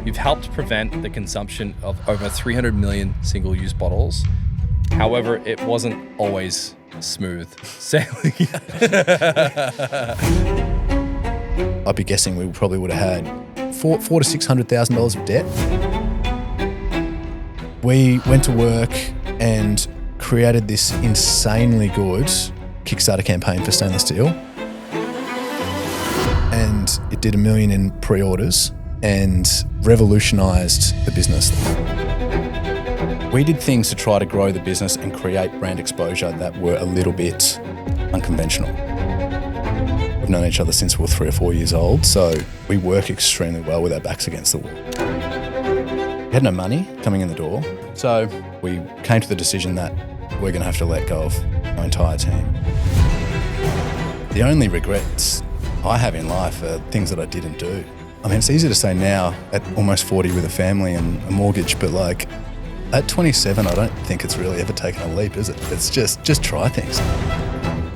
You've helped prevent the consumption of over 300 million single-use bottles. However, it wasn't always smooth sailing. I'd be guessing we probably would have had $400,000 to $600,000 of debt. We went to work and created this insanely good Kickstarter campaign for stainless steel. And it did 1 million in pre-orders and revolutionised the business. We did things to try to grow the business and create brand exposure that were a little bit unconventional. We've known each other since we were 3 or 4 years old, so we work extremely well with our backs against the wall. We had no money coming in the door, so we came to the decision that we're going to have to let go of our entire team. The only regrets I have in life are things that I didn't do. I mean, it's easy to say now at almost 40 with a family and a mortgage, but like at 27, I don't think it's really ever taken a leap, is it? It's just try things.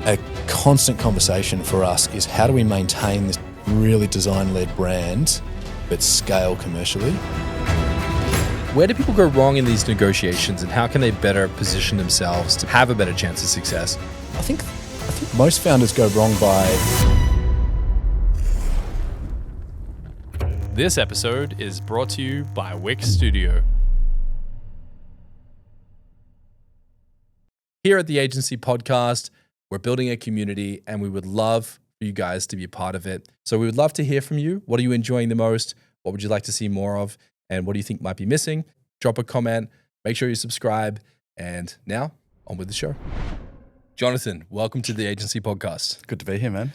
A constant conversation for us is how do we maintain this really design-led brand but scale commercially? Where do people go wrong in these negotiations, and how can they better position themselves to have a better chance of success? I think most founders go wrong by... This episode is brought to you by Wix Studio. Here at the Agency Podcast, we're building a community and we would love for you guys to be a part of it. So we would love to hear from you. What are you enjoying the most? What would you like to see more of? And what do you think might be missing? Drop a comment, make sure you subscribe. And now, on with the show. Jonathan, welcome to the Agency Podcast. Good to be here, man.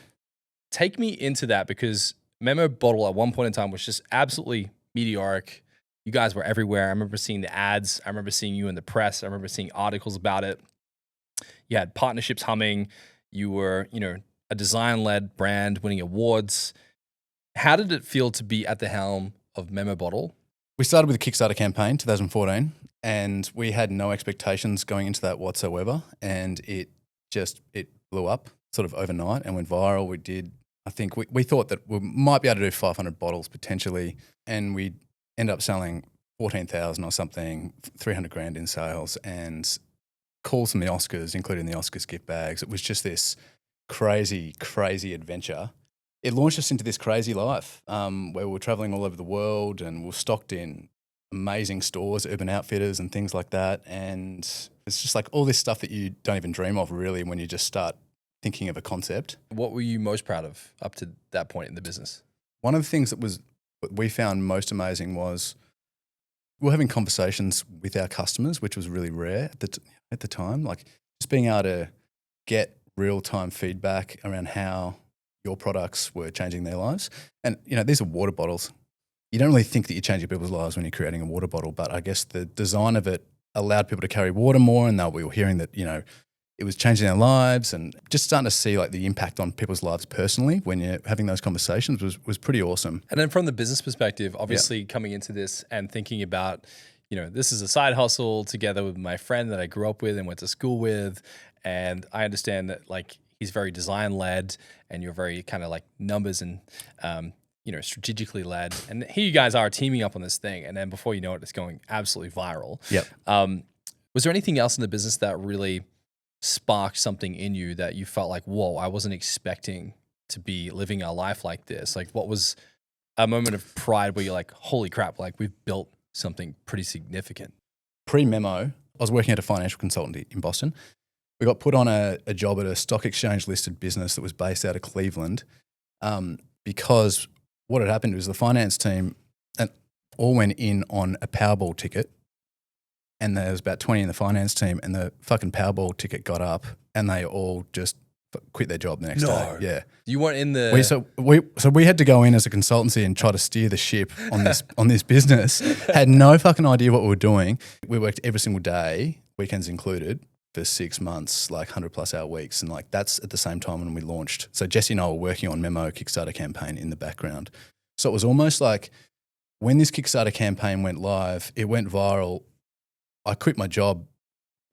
Take me into that, because Memo Bottle at one point in time was just absolutely meteoric. You guys were everywhere. I remember seeing the ads. I remember seeing you in the press. I remember seeing articles about it. You had partnerships humming. You were, a design-led brand winning awards. How did it feel to be at the helm of Memo Bottle? We started with a Kickstarter campaign, 2014, and we had no expectations going into that whatsoever. And it blew up sort of overnight and went viral. We thought that we might be able to do 500 bottles potentially, and we ended up selling 14,000 or something, 300 grand in sales, and calls from the Oscars, including the Oscars gift bags. It was just this crazy, crazy adventure. It launched us into this crazy life where we were traveling all over the world and we were stocked in amazing stores, Urban Outfitters and things like that. And it's just like all this stuff that you don't even dream of really when you just start thinking of a concept. What were you most proud of up to that point in the business? One of the things that we found most amazing was we were having conversations with our customers, which was really rare at the time. Like just being able to get real-time feedback around how your products were changing their lives. And, these are water bottles. You don't really think that you're changing people's lives when you're creating a water bottle, but I guess the design of it allowed people to carry water more, and we were hearing that, it was changing their lives, and just starting to see like the impact on people's lives personally when you're having those conversations was pretty awesome. And then from the business perspective, obviously coming into this and thinking about, this is a side hustle together with my friend that I grew up with and went to school with. And I understand that like he's very design led and you're very kind of like numbers and, strategically led. And here you guys are teaming up on this thing. And then before you know it, it's going absolutely viral. Yep. Was there anything else in the business that really sparked something in you that you felt like, whoa, I wasn't expecting to be living a life like this? Like what was a moment of pride where you're like, holy crap, like we've built something pretty significant? Pre-Memo, I was working at a financial consultancy in Boston. We got put on a job at a stock exchange listed business that was based out of Cleveland because what had happened was the finance team all went in on a Powerball ticket, and there was about 20 in the finance team, and the fucking Powerball ticket got up and they all just quit their job the next day. Yeah. You weren't in the... So we had to go in as a consultancy and try to steer the ship on this business. Had no fucking idea what we were doing. We worked every single day, weekends included, for 6 months, like 100+ hour weeks. And like that's at the same time when we launched. So Jesse and I were working on Memo Kickstarter campaign in the background. So it was almost like when this Kickstarter campaign went live, it went viral. I quit my job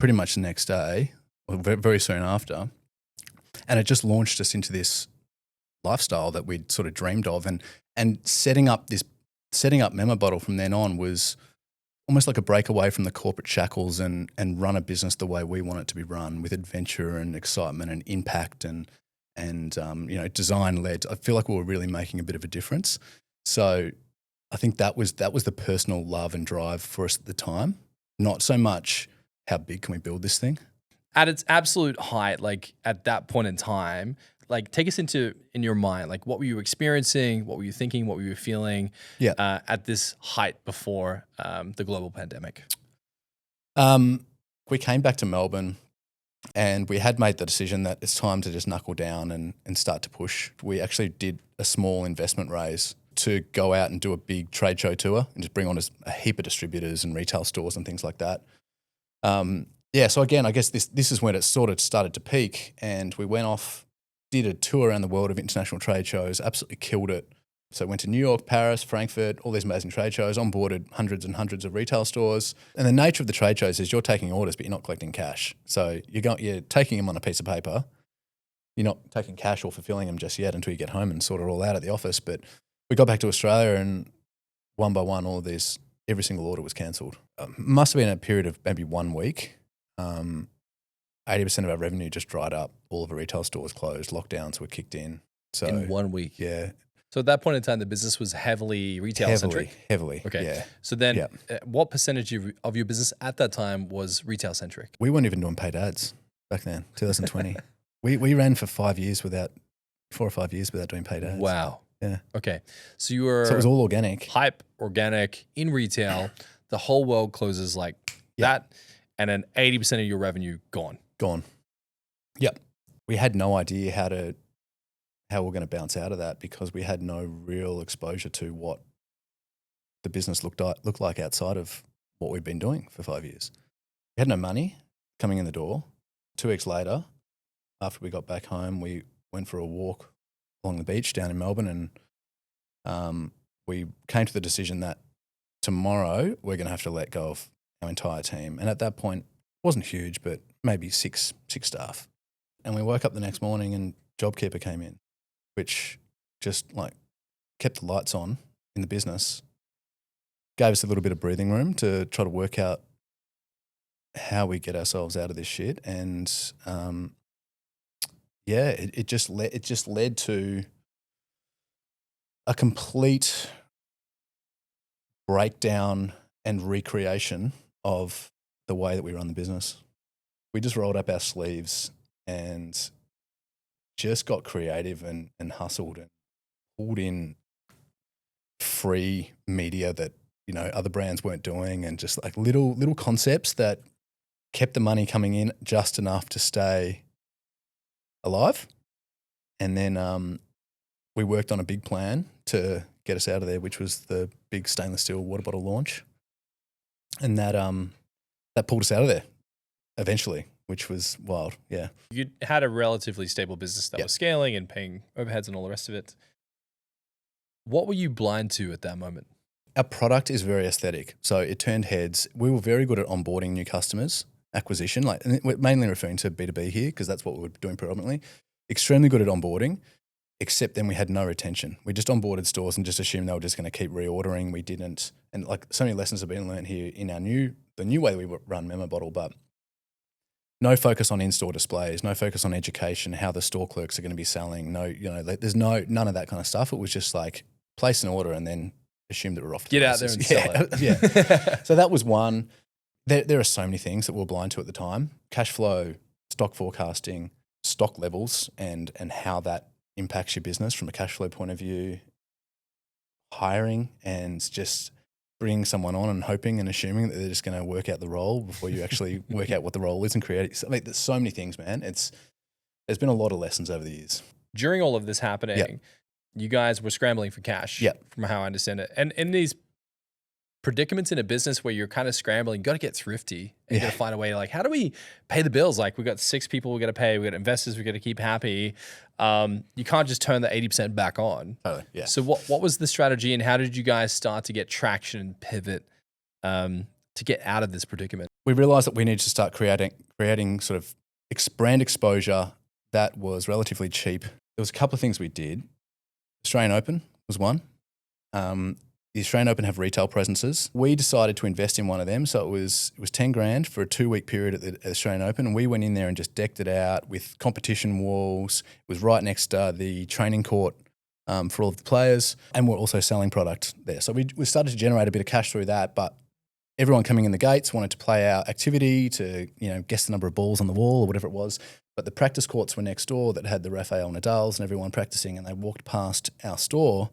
pretty much the next day, or very soon after. And it just launched us into this lifestyle that we'd sort of dreamed of, and setting up this setting up Memo Bottle from then on was almost like a breakaway from the corporate shackles and run a business the way we want it to be run, with adventure and excitement and impact and design led. I feel like we were really making a bit of a difference. So I think that was the personal love and drive for us at the time. Not so much how big can we build this thing. At its absolute height, like at that point in time, like take us in your mind, like what were you experiencing? What were you thinking? What were you feeling at this height before the global pandemic? We came back to Melbourne and we had made the decision that it's time to just knuckle down and start to push. We actually did a small investment raise to go out and do a big trade show tour and just bring on a heap of distributors and retail stores and things like that. So again, I guess this is when it sort of started to peak, and we went off, did a tour around the world of international trade shows, absolutely killed it. So went to New York, Paris, Frankfurt, all these amazing trade shows, onboarded hundreds and hundreds of retail stores. And the nature of the trade shows is you're taking orders, but you're not collecting cash. So you're taking them on a piece of paper. You're not taking cash or fulfilling them just yet until you get home and sort it all out at the office. But we got back to Australia and one by one, every single order was cancelled. Must have been a period of maybe 1 week. 80% of our revenue just dried up. All of our retail stores closed. Lockdowns were kicked in. So in 1 week. Yeah. So at that point in time, the business was heavily retail-centric? Heavily. Okay. Yeah. So then what percentage of your business at that time was retail-centric? We weren't even doing paid ads back then, 2020. we ran for 4 or 5 years without doing paid ads. Wow. Yeah. Okay. So it was all organic. Hype, organic, in retail. The whole world closes like that, and then 80% of your revenue gone. Gone. Yep. We had no idea how we're going to bounce out of that because we had no real exposure to what the business looked like outside of what we've been doing for 5 years. We had no money coming in the door. 2 weeks later, after we got back home, we went for a walk along the beach down in Melbourne, and we came to the decision that tomorrow we're going to have to let go of our entire team. And at that point, it wasn't huge, but maybe six staff. And we woke up the next morning and JobKeeper came in, which just like kept the lights on in the business, gave us a little bit of breathing room to try to work out how we get ourselves out of this shit. And it just led to a complete breakdown and recreation of the way that we run the business. We just rolled up our sleeves and just got creative and hustled and pulled in free media that, other brands weren't doing, and just like little concepts that kept the money coming in just enough to stay alive. And then we worked on a big plan to get us out of there, which was the big stainless steel water bottle launch. And that pulled us out of there eventually, which was wild. Yeah. You had a relatively stable business that was scaling and paying overheads and all the rest of it. What were you blind to at that moment? Our product is very aesthetic. So it turned heads. We were very good at onboarding new customers, acquisition, and we're mainly referring to B2B here because that's what we were doing predominantly. Extremely good at onboarding, except then we had no retention. We just onboarded stores and just assumed they were just going to keep reordering. We didn't. And like so many lessons have been learned here in the new way we run Memo Bottle, but no focus on in-store displays, no focus on education, how the store clerks are going to be selling. No, there's none of that kind of stuff. It was just like place an order and then assume that we're off to get out there and sell it. Yeah. So that was one. There are so many things that we were blind to at the time. Cash flow, stock forecasting, stock levels, and how that impacts your business from a cash flow point of view, hiring, and just bringing someone on and hoping and assuming that they're just going to work out the role before you actually work out what the role is and create it. There's so many things, man. There's been a lot of lessons over the years. During all of this happening, you guys were scrambling for cash, from how I understand it. And in these predicaments in a business where you're kind of scrambling, you got to get thrifty and you got to find a way, like, how do we pay the bills? Like, we got 6 people we got to pay, we got investors we got to keep happy. You can't just turn the 80% back on. Totally, yeah. So what was the strategy, and how did you guys start to get traction and pivot to get out of this predicament? We realized that we needed to start creating sort of brand exposure that was relatively cheap. There was a couple of things we did. Australian Open was one. The the Australian Open have retail presences. We decided to invest in one of them. So it was 10 grand for a 2-week period at the Australian Open. And we went in there and just decked it out with competition walls. It was right next to the training court for all of the players. And we're also selling product there. So we started to generate a bit of cash through that. But everyone coming in the gates wanted to play our activity to, guess the number of balls on the wall or whatever it was. But the practice courts were next door that had the Rafael Nadals and everyone practicing, and they walked past our store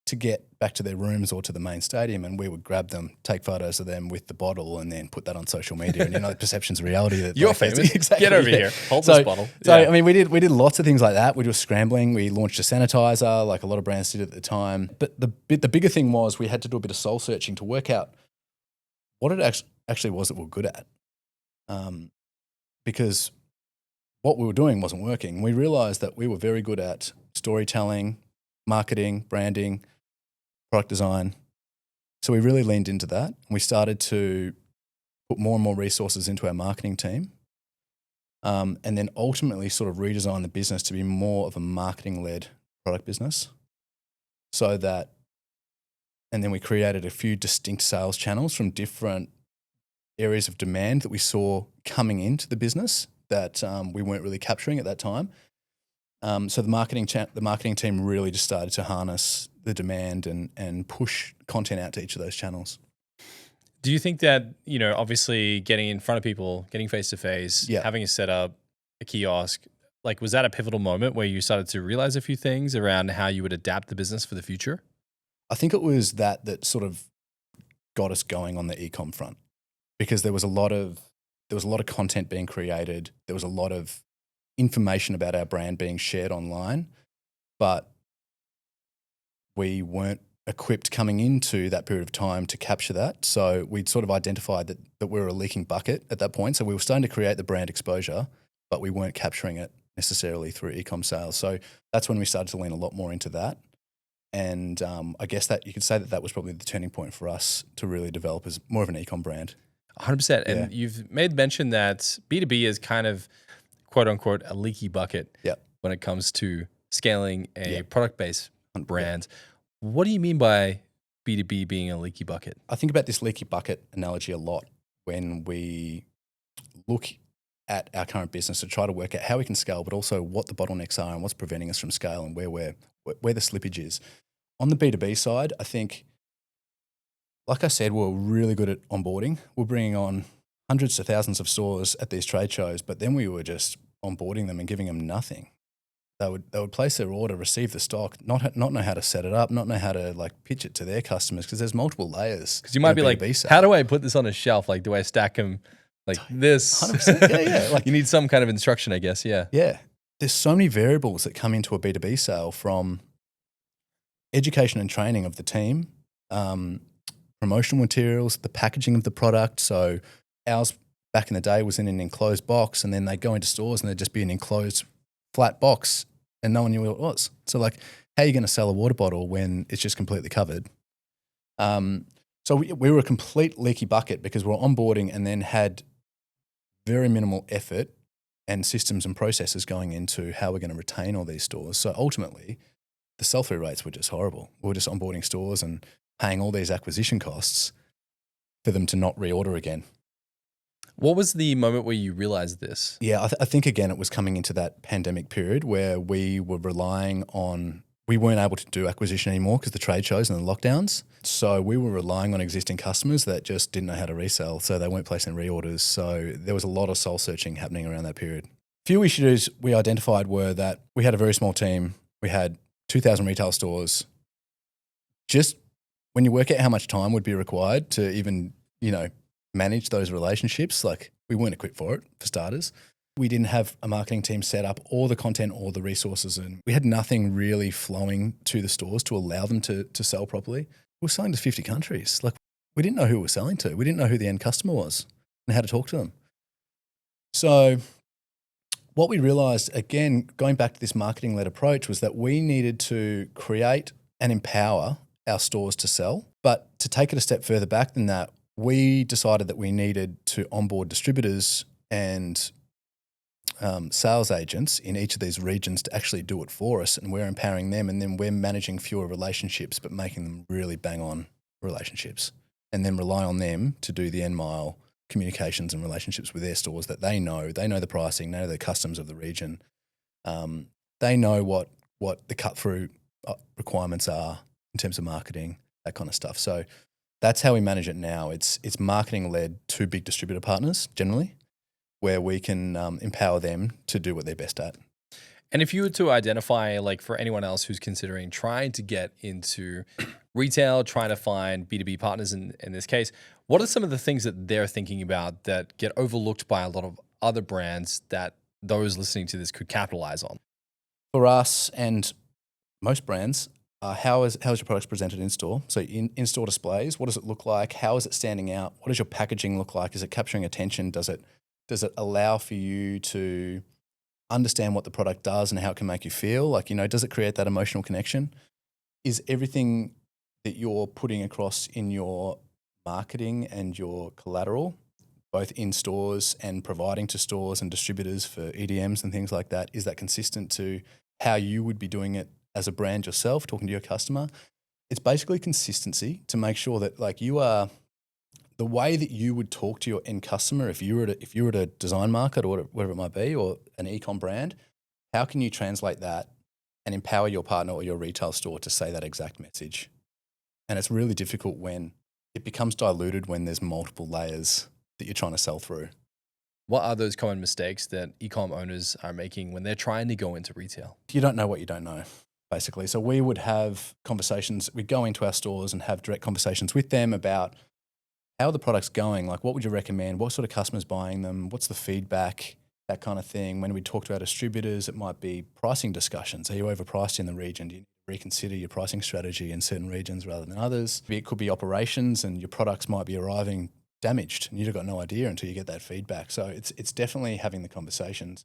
to get back to their rooms or to the main stadium, and we would grab them, take photos of them with the bottle, and then put that on social media. And the perception's reality. That You're famous. Exactly. Get over here. Hold this bottle. So I mean, we did lots of things like that. We were scrambling. We launched a sanitizer, like a lot of brands did at the time. But the bigger thing was we had to do a bit of soul searching to work out what it actually was that we were good at, because what we were doing wasn't working. We realized that we were very good at storytelling, marketing, branding, product design. So we really leaned into that. And we started to put more and more resources into our marketing team. And then ultimately sort of redesign the business to be more of a marketing-led product business. So that, and then we created a few distinct sales channels from different areas of demand that we saw coming into the business that we weren't really capturing at that time. So the marketing team really just started to harness the demand and push content out to each of those channels. Do you think that, obviously getting in front of people, getting face-to-face, having a setup, a kiosk, like was that a pivotal moment where you started to realize a few things around how you would adapt the business for the future? I think it was that sort of got us going on the e-com front, because there was a lot of content being created. There was a lot of information about our brand being shared online, but we weren't equipped coming into that period of time to capture that. So we'd sort of identified that we were a leaking bucket at that point. So we were starting to create the brand exposure, but we weren't capturing it necessarily through e-com sales. So that's when we started to lean a lot more into that. And I guess that you could say that was probably the turning point for us to really develop as more of an e-com brand. 100%. And you've made mention that B2B is kind of quote unquote a leaky bucket when it comes to scaling a product-based brand. What do you mean by B2B being a leaky bucket? I think about this leaky bucket analogy a lot when we look at our current business to try to work out how we can scale, but also what the bottlenecks are and what's preventing us from scale and where the slippage is. On the B2B side, I think, like I said, we're really good at onboarding. We're bringing on hundreds to thousands of stores at these trade shows, but then we were just onboarding them and giving them nothing. They would place their order, receive the stock, not know how to set it up, not know how to pitch it to their customers, because there's multiple layers. Because you might be like, how do I put this on a shelf? Like, do I stack them like this? 100%. Yeah. You need some kind of instruction, I guess. Yeah. Yeah. There's so many variables that come into a B2B sale, from education and training of the team, promotional materials, the packaging of the product. So ours back in the day was in an enclosed box, and then they'd go into stores and there'd just be an enclosed flat box and no one knew what it was. So how are you going to sell a water bottle when it's just completely covered? So we were a complete leaky bucket because we were onboarding and then had very minimal effort and systems and processes going into how we're going to retain all these stores. So ultimately, the sell-through rates were just horrible. We were just onboarding stores and paying all these acquisition costs for them to not reorder again. What was the moment where you realized this? Yeah, I think, again, it was coming into that pandemic period where we were relying on, we weren't able to do acquisition anymore because the trade shows and the lockdowns. So we were relying on existing customers that just didn't know how to resell, so they weren't placing reorders. So there was a lot of soul searching happening around that period. A few issues we identified were that we had a very small team. We had 2,000 retail stores. Just when you work out how much time would be required to even, manage those relationships, we weren't equipped for it, for starters. We didn't have a marketing team set up, or the content, or the resources, and we had nothing really flowing to the stores to allow them to sell properly. We were selling to 50 countries. We didn't know who we were selling to. We didn't know who the end customer was and how to talk to them. So what we realized, again, going back to this marketing-led approach, was that we needed to create and empower our stores to sell. But to take it a step further back than that, we decided that we needed to onboard distributors and sales agents in each of these regions to actually do it for us, and we're empowering them, and then we're managing fewer relationships but making them really bang on relationships and then rely on them to do the end mile communications and relationships with their stores that they know. They know the pricing, they know the customs of the region. They know what the cut-through requirements are in terms of marketing, that kind of stuff. So that's how we manage it now. It's marketing-led to big distributor partners generally, where we can empower them to do what they're best at. And if you were to identify, like for anyone else who's considering trying to get into retail, trying to find B2B partners in this case, what are some of the things that they're thinking about that get overlooked by a lot of other brands that those listening to this could capitalize on? For us and most brands, how is your products presented in store? So in-store displays, what does it look like? How is it standing out? What does your packaging look like? Is it capturing attention? Does it allow for you to understand what the product does and how it can make you feel? Like, does it create that emotional connection? Is everything that you're putting across in your marketing and your collateral, both in stores and providing to stores and distributors for EDMs and things like that, is that consistent to how you would be doing it as a brand yourself, talking to your customer? It's basically consistency to make sure that like you are the way that you would talk to your end customer if you were at a design market or whatever it might be, or an e-com brand. How can you translate that and empower your partner or your retail store to say that exact message? And it's really difficult when it becomes diluted when there's multiple layers that you're trying to sell through. What are those common mistakes that e-com owners are making when they're trying to go into retail? You don't know what you don't know, basically. So we would have conversations. We'd go into our stores and have direct conversations with them about how are the products going? Like, what would you recommend? What sort of customers buying them? What's the feedback? That kind of thing. When we talk to our distributors, it might be pricing discussions. Are you overpriced in the region? Do you need to reconsider your pricing strategy in certain regions rather than others? It could be operations, and your products might be arriving damaged, and you've got no idea until you get that feedback. So it's definitely having the conversations.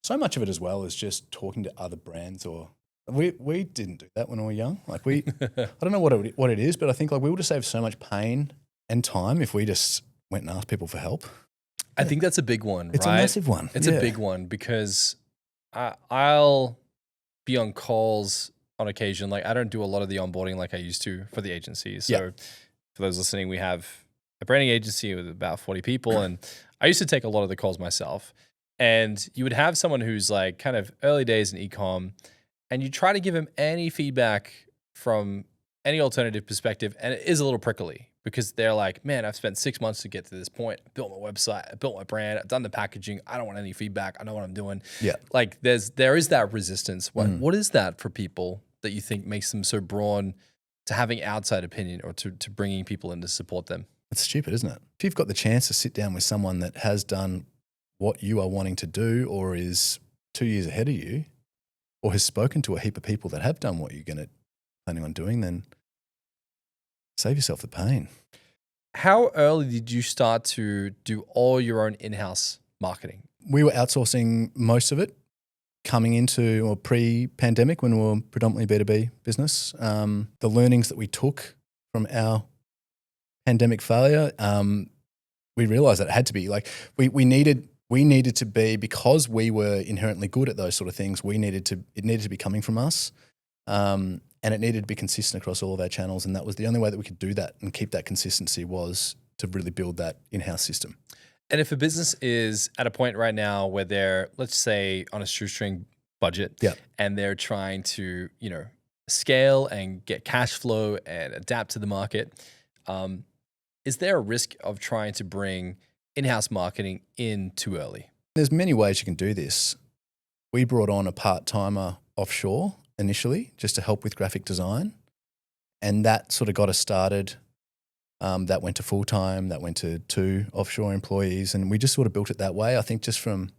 So much of it as well is just talking to other brands. Or we didn't do that when we were young. Like I don't know what it is, but I think like we would have saved so much pain and time if we just went and asked people for help. I think that's a big one, It's right? a massive one. It's a big one because I'll be on calls on occasion. Like I don't do a lot of the onboarding like I used to for the agency. So for those listening, we have a branding agency with about 40 people. And I used to take a lot of the calls myself. And you would have someone who's like kind of early days in e-com, and you try to give him any feedback from any alternative perspective. And it is a little prickly because they're like, man, I've spent 6 months to get to this point. I built my website, I built my brand, I've done the packaging. I don't want any feedback. I know what I'm doing. Yeah. Like there is that resistance. What is that for people that you think makes them so drawn to having outside opinion or to bringing people in to support them? It's stupid, isn't it? If you've got the chance to sit down with someone that has done what you are wanting to do or is 2 years ahead of you or has spoken to a heap of people that have done what you're planning on doing, then save yourself the pain. How early did you start to do all your own in-house marketing? We were outsourcing most of it coming into or pre-pandemic when we were predominantly B2B business. The learnings that we took from our pandemic failure, we realized that it had to be like we needed to be, because we were inherently good at those sort of things. It needed to be coming from us, and it needed to be consistent across all of our channels. And that was the only way that we could do that and keep that consistency, was to really build that in-house system. And if a business is at a point right now where they're, let's say, on a shoestring budget, and they're trying to, scale and get cash flow and adapt to the market, is there a risk of trying to bring in-house marketing in too early? There's many ways you can do this. We brought on a part-timer offshore initially just to help with graphic design, and that sort of got us started. That went to full-time, that went to 2 offshore employees, and we just sort of built it that way. I think just from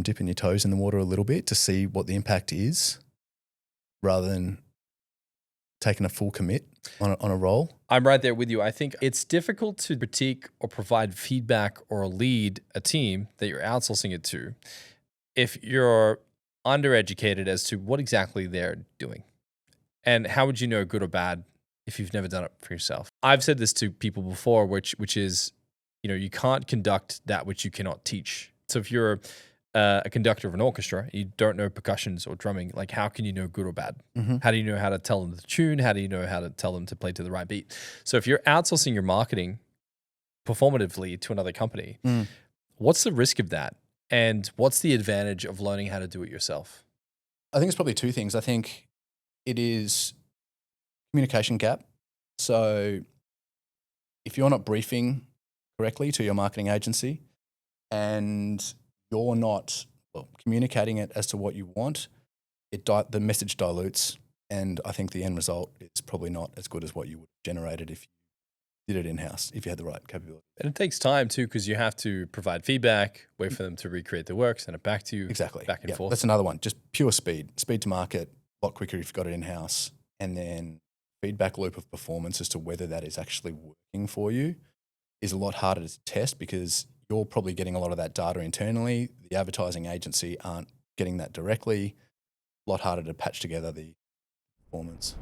dipping your toes in the water a little bit to see what the impact is, rather than taking a full commit on a role. I'm right there with you. I think it's difficult to critique or provide feedback or lead a team that you're outsourcing it to if you're undereducated as to what exactly they're doing. And how would you know good or bad if you've never done it for yourself? I've said this to people before, which is, you can't conduct that which you cannot teach. So if you're a conductor of an orchestra, you don't know percussions or drumming, like how can you know good or bad? How do you know how to tell them the tune? How do you know how to tell them to play to the right beat? So if you're outsourcing your marketing performatively to another company, what's the risk of that? And what's the advantage of learning how to do it yourself? I think it's probably two things. I think it is communication gap. So if you're not briefing correctly to your marketing agency and you're not communicating it as to what you want, the message dilutes, and I think the end result is probably not as good as what you would have generated if you did it in-house, if you had the right capability. And it takes time too, because you have to provide feedback, wait for them to recreate their work, send it back to you. Exactly. Back and forth. That's another one. Just pure speed to market, a lot quicker if you've got it in-house, and then feedback loop of performance as to whether that is actually working for you is a lot harder to test because you're probably getting a lot of that data internally. The advertising agency aren't getting that directly. A lot harder to patch together the performance.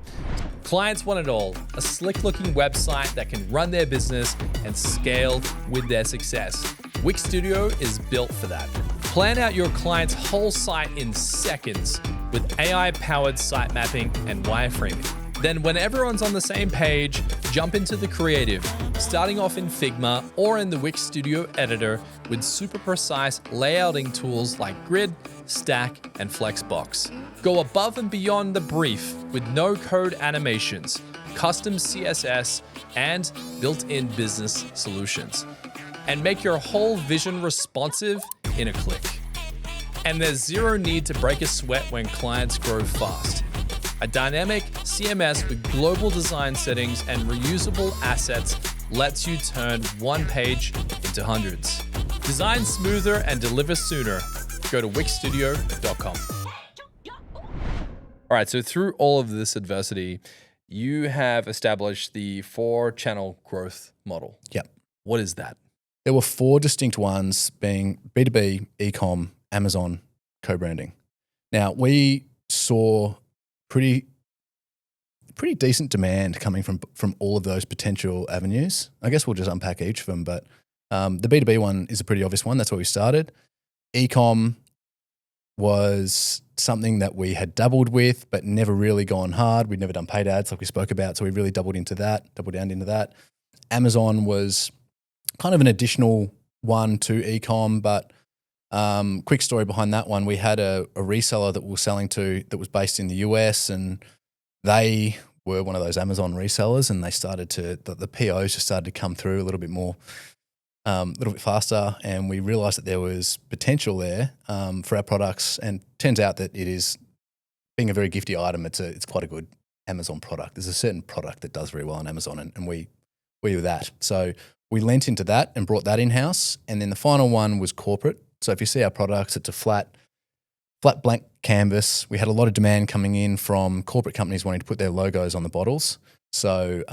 Clients want it all. A slick-looking website that can run their business and scale with their success. Wix Studio is built for that. Plan out your client's whole site in seconds with AI-powered site mapping and wireframing. Then when everyone's on the same page, jump into the creative, starting off in Figma or in the Wix Studio editor with super precise layouting tools like Grid, Stack, and Flexbox. Go above and beyond the brief with no-code animations, custom CSS, and built-in business solutions. And make your whole vision responsive in a click. And there's zero need to break a sweat when clients grow fast. A dynamic CMS with global design settings and reusable assets lets you turn one page into hundreds. Design smoother and deliver sooner. Go to wixstudio.com. All right, so through all of this adversity, you have established the 4-channel growth model. Yep. What is that? There were 4 distinct ones being B2B, e-com, Amazon, co-branding. Now, we saw pretty decent demand coming from all of those potential avenues. I guess we'll just unpack each of them, but the B2B one is a pretty obvious one. That's where we started. E-com was something that we had dabbled with, but never really gone hard. We'd never done paid ads like we spoke about, so we really doubled down into that. Amazon was kind of an additional one to e-com, but quick story behind that one. We had a reseller that we were selling to that was based in the US, and they were one of those Amazon resellers, and they started to, the POs just started to come through a little bit more, a little bit faster, and we realized that there was potential there for our products, and turns out that it is, being a very gifty item, it's quite a good Amazon product. There's a certain product that does very well on Amazon, and we were that. So we lent into that and brought that in-house, and then the final one was corporate. So if you see our products, it's a flat blank canvas. We had a lot of demand coming in from corporate companies wanting to put their logos on the bottles. So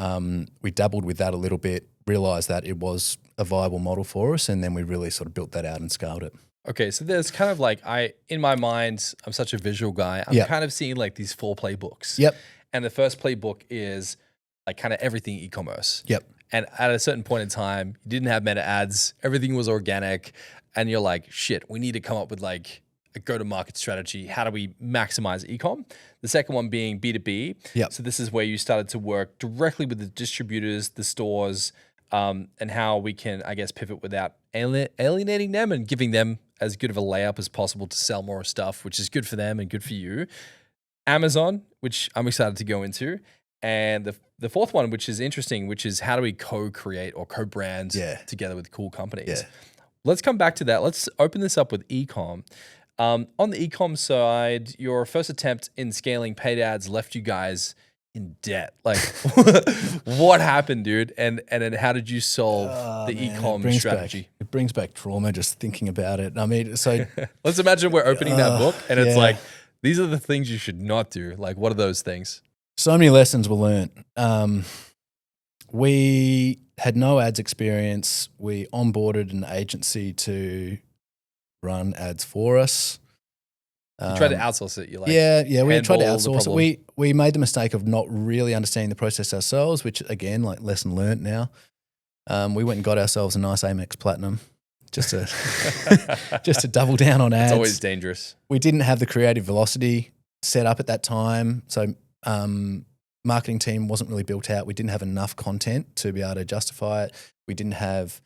we dabbled with that a little bit, realized that it was a viable model for us, and then we really sort of built that out and scaled it. Okay, so there's kind of like, in my mind, I'm such a visual guy. I'm kind of seeing like these 4 playbooks. Yep. And the first playbook is like kind of everything e-commerce. Yep. And at a certain point in time, you didn't have meta ads. Everything was organic. And you're like, shit, we need to come up with like a go-to-market strategy. How do we maximize e-com? The second one being B2B. Yep. So this is where you started to work directly with the distributors, the stores, and how we can, I guess, pivot without alienating them and giving them as good of a layup as possible to sell more stuff, which is good for them and good for you. Amazon, which I'm excited to go into. And the fourth one, which is interesting, which is how do we co-create or co-brand together with cool companies? Yeah. Let's come back to that. Let's open this up with e-com. On the e-com side, your first attempt in scaling paid ads left you guys in debt. Like, what happened, dude? And then how did you solve the e-com strategy? It brings back trauma just thinking about it. I mean, so let's imagine we're opening that book and it's like, these are the things you should not do. Like, what are those things? So many lessons were learned. We had no ads experience. We onboarded an agency to run ads for us. You tried to outsource it. You like, we tried to outsource it. We made the mistake of not really understanding the process ourselves, which again, like lesson learned now. We went and got ourselves a nice Amex Platinum just to just to double down on ads. It's always dangerous. We didn't have the creative velocity set up at that time, so marketing team wasn't really built out. We didn't have enough content to be able to justify it. We didn't have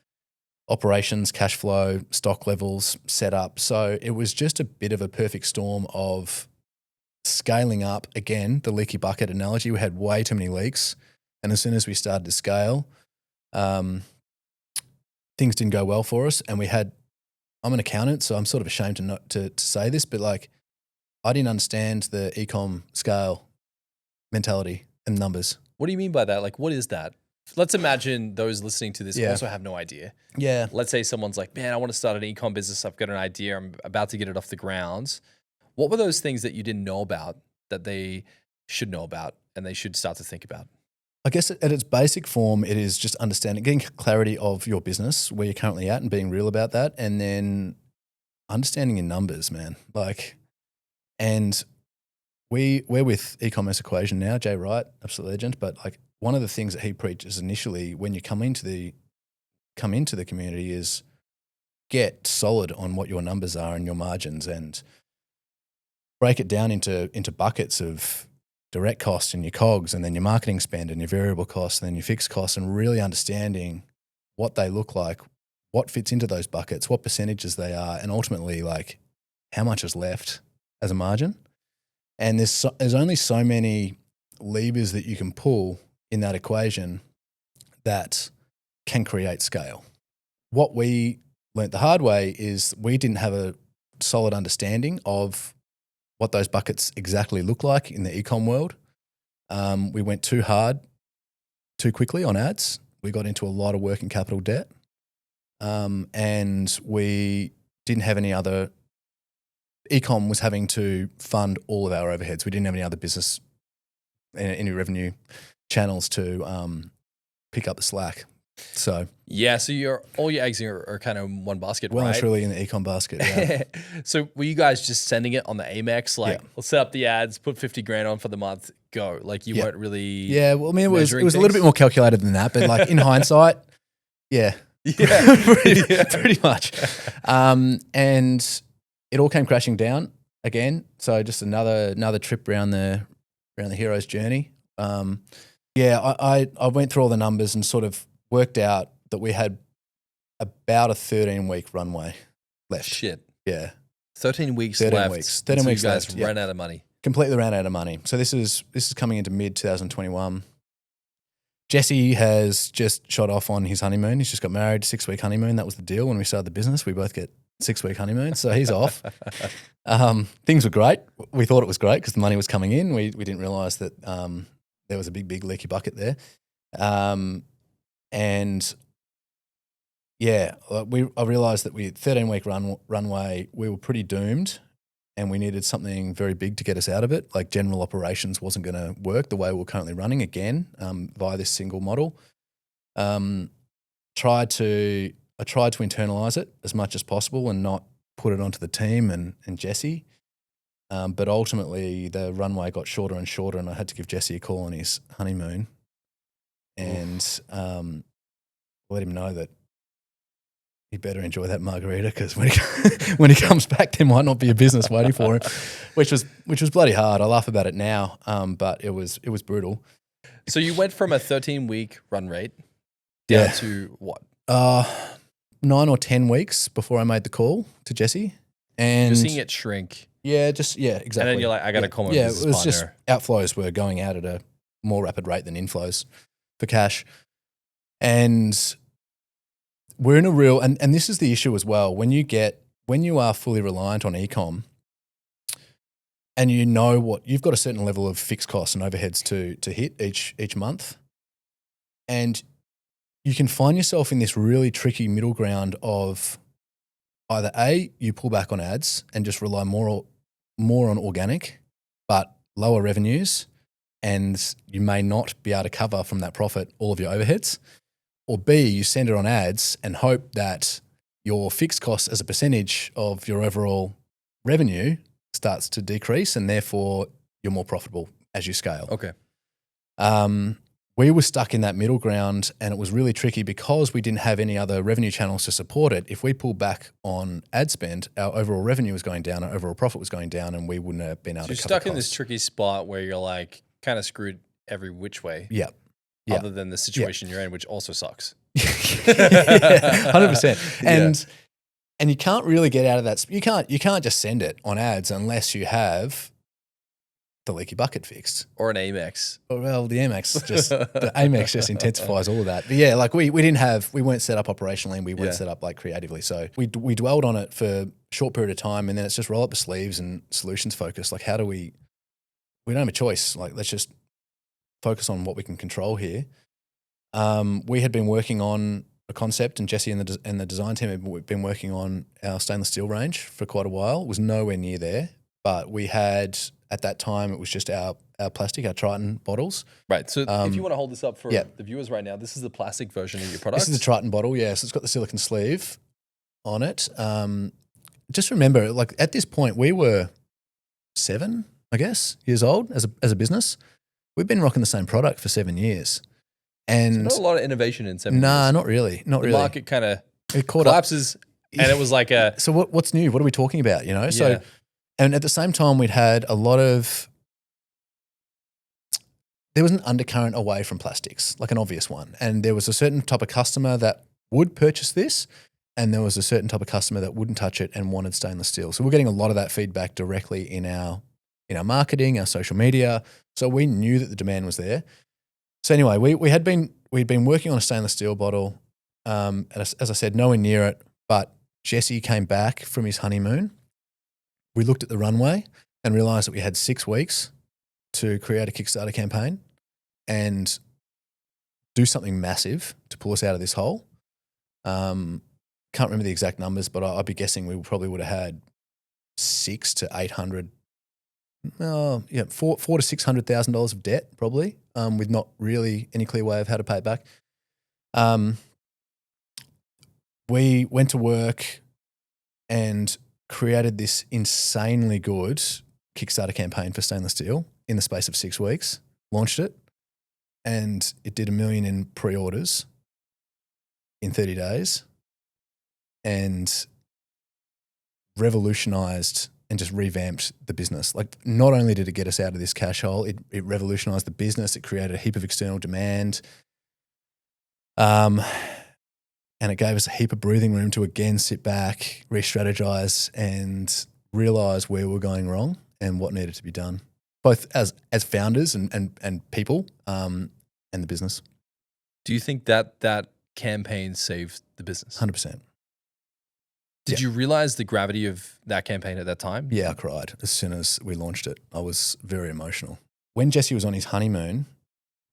operations, cash flow, stock levels set up. So it was just a bit of a perfect storm of scaling up. Again, the leaky bucket analogy, we had way too many leaks. And as soon as we started to scale, things didn't go well for us. And I'm an accountant, so I'm sort of ashamed to say this, but like I didn't understand the e-com scale mentality and numbers. What do you mean by that? Like, what is that? Let's imagine those listening to this also have no idea. Yeah. Let's say someone's like, man, I want to start an e-com business. I've got an idea. I'm about to get it off the ground. What were those things that you didn't know about that they should know about and they should start to think about? I guess at its basic form, it is just understanding, getting clarity of your business, where you're currently at and being real about that. And then understanding your numbers, man. And we're with e-commerce equation now, Jay Wright, absolute legend. But like one of the things that he preaches initially when you come into the community is get solid on what your numbers are and your margins, and break it down into buckets of direct costs and your COGS, and then your marketing spend and your variable costs, and then your fixed costs, and really understanding what they look like, what fits into those buckets, what percentages they are, and ultimately like how much is left as a margin. And there's only so many levers that you can pull in that equation that can create scale. What we learnt the hard way is we didn't have a solid understanding of what those buckets exactly look like in the e-com world. We went too hard, too quickly on ads. We got into a lot of working capital debt. And we didn't have any other, e-com was having to fund all of our overheads. We didn't have any other business, any revenue channels to pick up the slack. So yeah, so all your eggs are kind of in one basket, well right? and truly in the e-com basket. Yeah. So were you guys just sending it on the Amex? Like, let's set up the ads, put 50 grand on for the month, go. Like you weren't really. Yeah, well, I mean, it was a little bit more calculated than that, but like in hindsight, yeah, pretty much. And it all came crashing down again. So just another trip around the hero's journey. I went through all the numbers and sort of worked out that we had about a 13-week runway left. Shit. Yeah. 13 weeks 13 left. weeks. 13 weeks you guys left. ran out of money. Completely ran out of money. So this is coming into mid 2021. Jesse has just shot off on his honeymoon. He's just got married, 6-week honeymoon. That was the deal when we started the business. We both get 6-week honeymoon. So he's off. Things were great. We thought it was great because the money was coming in. We didn't realize that there was a big leaky bucket there. And yeah, I realized that we had 13-week runway, we were pretty doomed and we needed something very big to get us out of it. Like general operations wasn't going to work the way we're currently running again via this single model. I tried to internalize it as much as possible and not put it onto the team and Jesse. But ultimately the runway got shorter and shorter and I had to give Jesse a call on his honeymoon and let him know that he better enjoy that margarita because when he comes back, there might not be a business waiting for him, which was bloody hard. I laugh about it now, but it was brutal. So you went from a 13-week run rate down to what? 9 or 10 weeks before I made the call to Jesse. And you're seeing it shrink. Yeah, exactly. And then you're like, I got to call my business partner. Just outflows were going out at a more rapid rate than inflows for cash. And we're in a real, and this is the issue as well. When you are fully reliant on e-com and you know you've got a certain level of fixed costs and overheads to hit each month, and you can find yourself in this really tricky middle ground of either A, you pull back on ads and just rely more on organic, but lower revenues, and you may not be able to cover from that profit all of your overheads. Or B, you send it on ads and hope that your fixed costs as a percentage of your overall revenue starts to decrease and therefore you're more profitable as you scale. Okay. we were stuck in that middle ground, and it was really tricky because we didn't have any other revenue channels to support it. If we pulled back on ad spend, our overall revenue was going down, our overall profit was going down, and we wouldn't have been able to You're cover stuck in this costs. tricky spot where you're like kind of screwed every which way, Yeah. Yeah. other than the situation you're in, which also sucks. 100%. And you can't really get out of that. You can't just send it on ads unless you have the leaky bucket fixed. Or an Amex. Well, the Amex just intensifies all of that. But yeah, like we weren't set up operationally, and we weren't set up like creatively. So we dwelled on it for a short period of time, and then it's just roll up the sleeves and solutions focus. Like, how do we don't have a choice. Like, let's just focus on what we can control here. We had been working on a concept, and Jesse and the design team had been working on our stainless steel range for quite a while. It was nowhere near there, but we had, at that time, it was just our plastic, our Triton bottles. Right. So if you want to hold this up for yeah. the viewers right now, this is the plastic version of your product. This is the Triton bottle, yeah. So it's got the silicone sleeve on it. Just remember, like, at this point, we were 7, I guess, years old as a business. We've been rocking the same product for 7 years. And so not a lot of innovation in 7 years. Nah, not really. Not really. The market kind of caught collapses, and it was like a... So what's new? What are we talking about, you know? Yeah. So, and at the same time, we'd had a lot of... There was an undercurrent away from plastics, like an obvious one. And there was a certain type of customer that would purchase this, and there was a certain type of customer that wouldn't touch it and wanted stainless steel. So we're getting a lot of that feedback directly in our marketing, our social media. So we knew that the demand was there. So anyway, we'd been working on a stainless steel bottle. As I said, nowhere near it. But Jesse came back from his honeymoon. We looked at the runway and realised that we had 6 weeks to create a Kickstarter campaign and do something massive to pull us out of this hole. Can't remember the exact numbers, but I'd be guessing we probably would have had $600,000 to $800,000. $400,000 to $600,000 of debt probably, with not really any clear way of how to pay it back. We went to work and created this insanely good Kickstarter campaign for stainless steel in the space of 6 weeks, launched it, and it did $1 million in pre-orders in 30 days and revolutionized and just revamped the business. Like, not only did it get us out of this cash hole, it revolutionized the business. It created a heap of external demand. And it gave us a heap of breathing room to again sit back, re-strategize, and realize where we're going wrong and what needed to be done, both as founders and people, and the business. Do you think that campaign saved the business? 100%. Did you realize the gravity of that campaign at that time? Yeah, I cried as soon as we launched it. I was very emotional. When Jesse was on his honeymoon,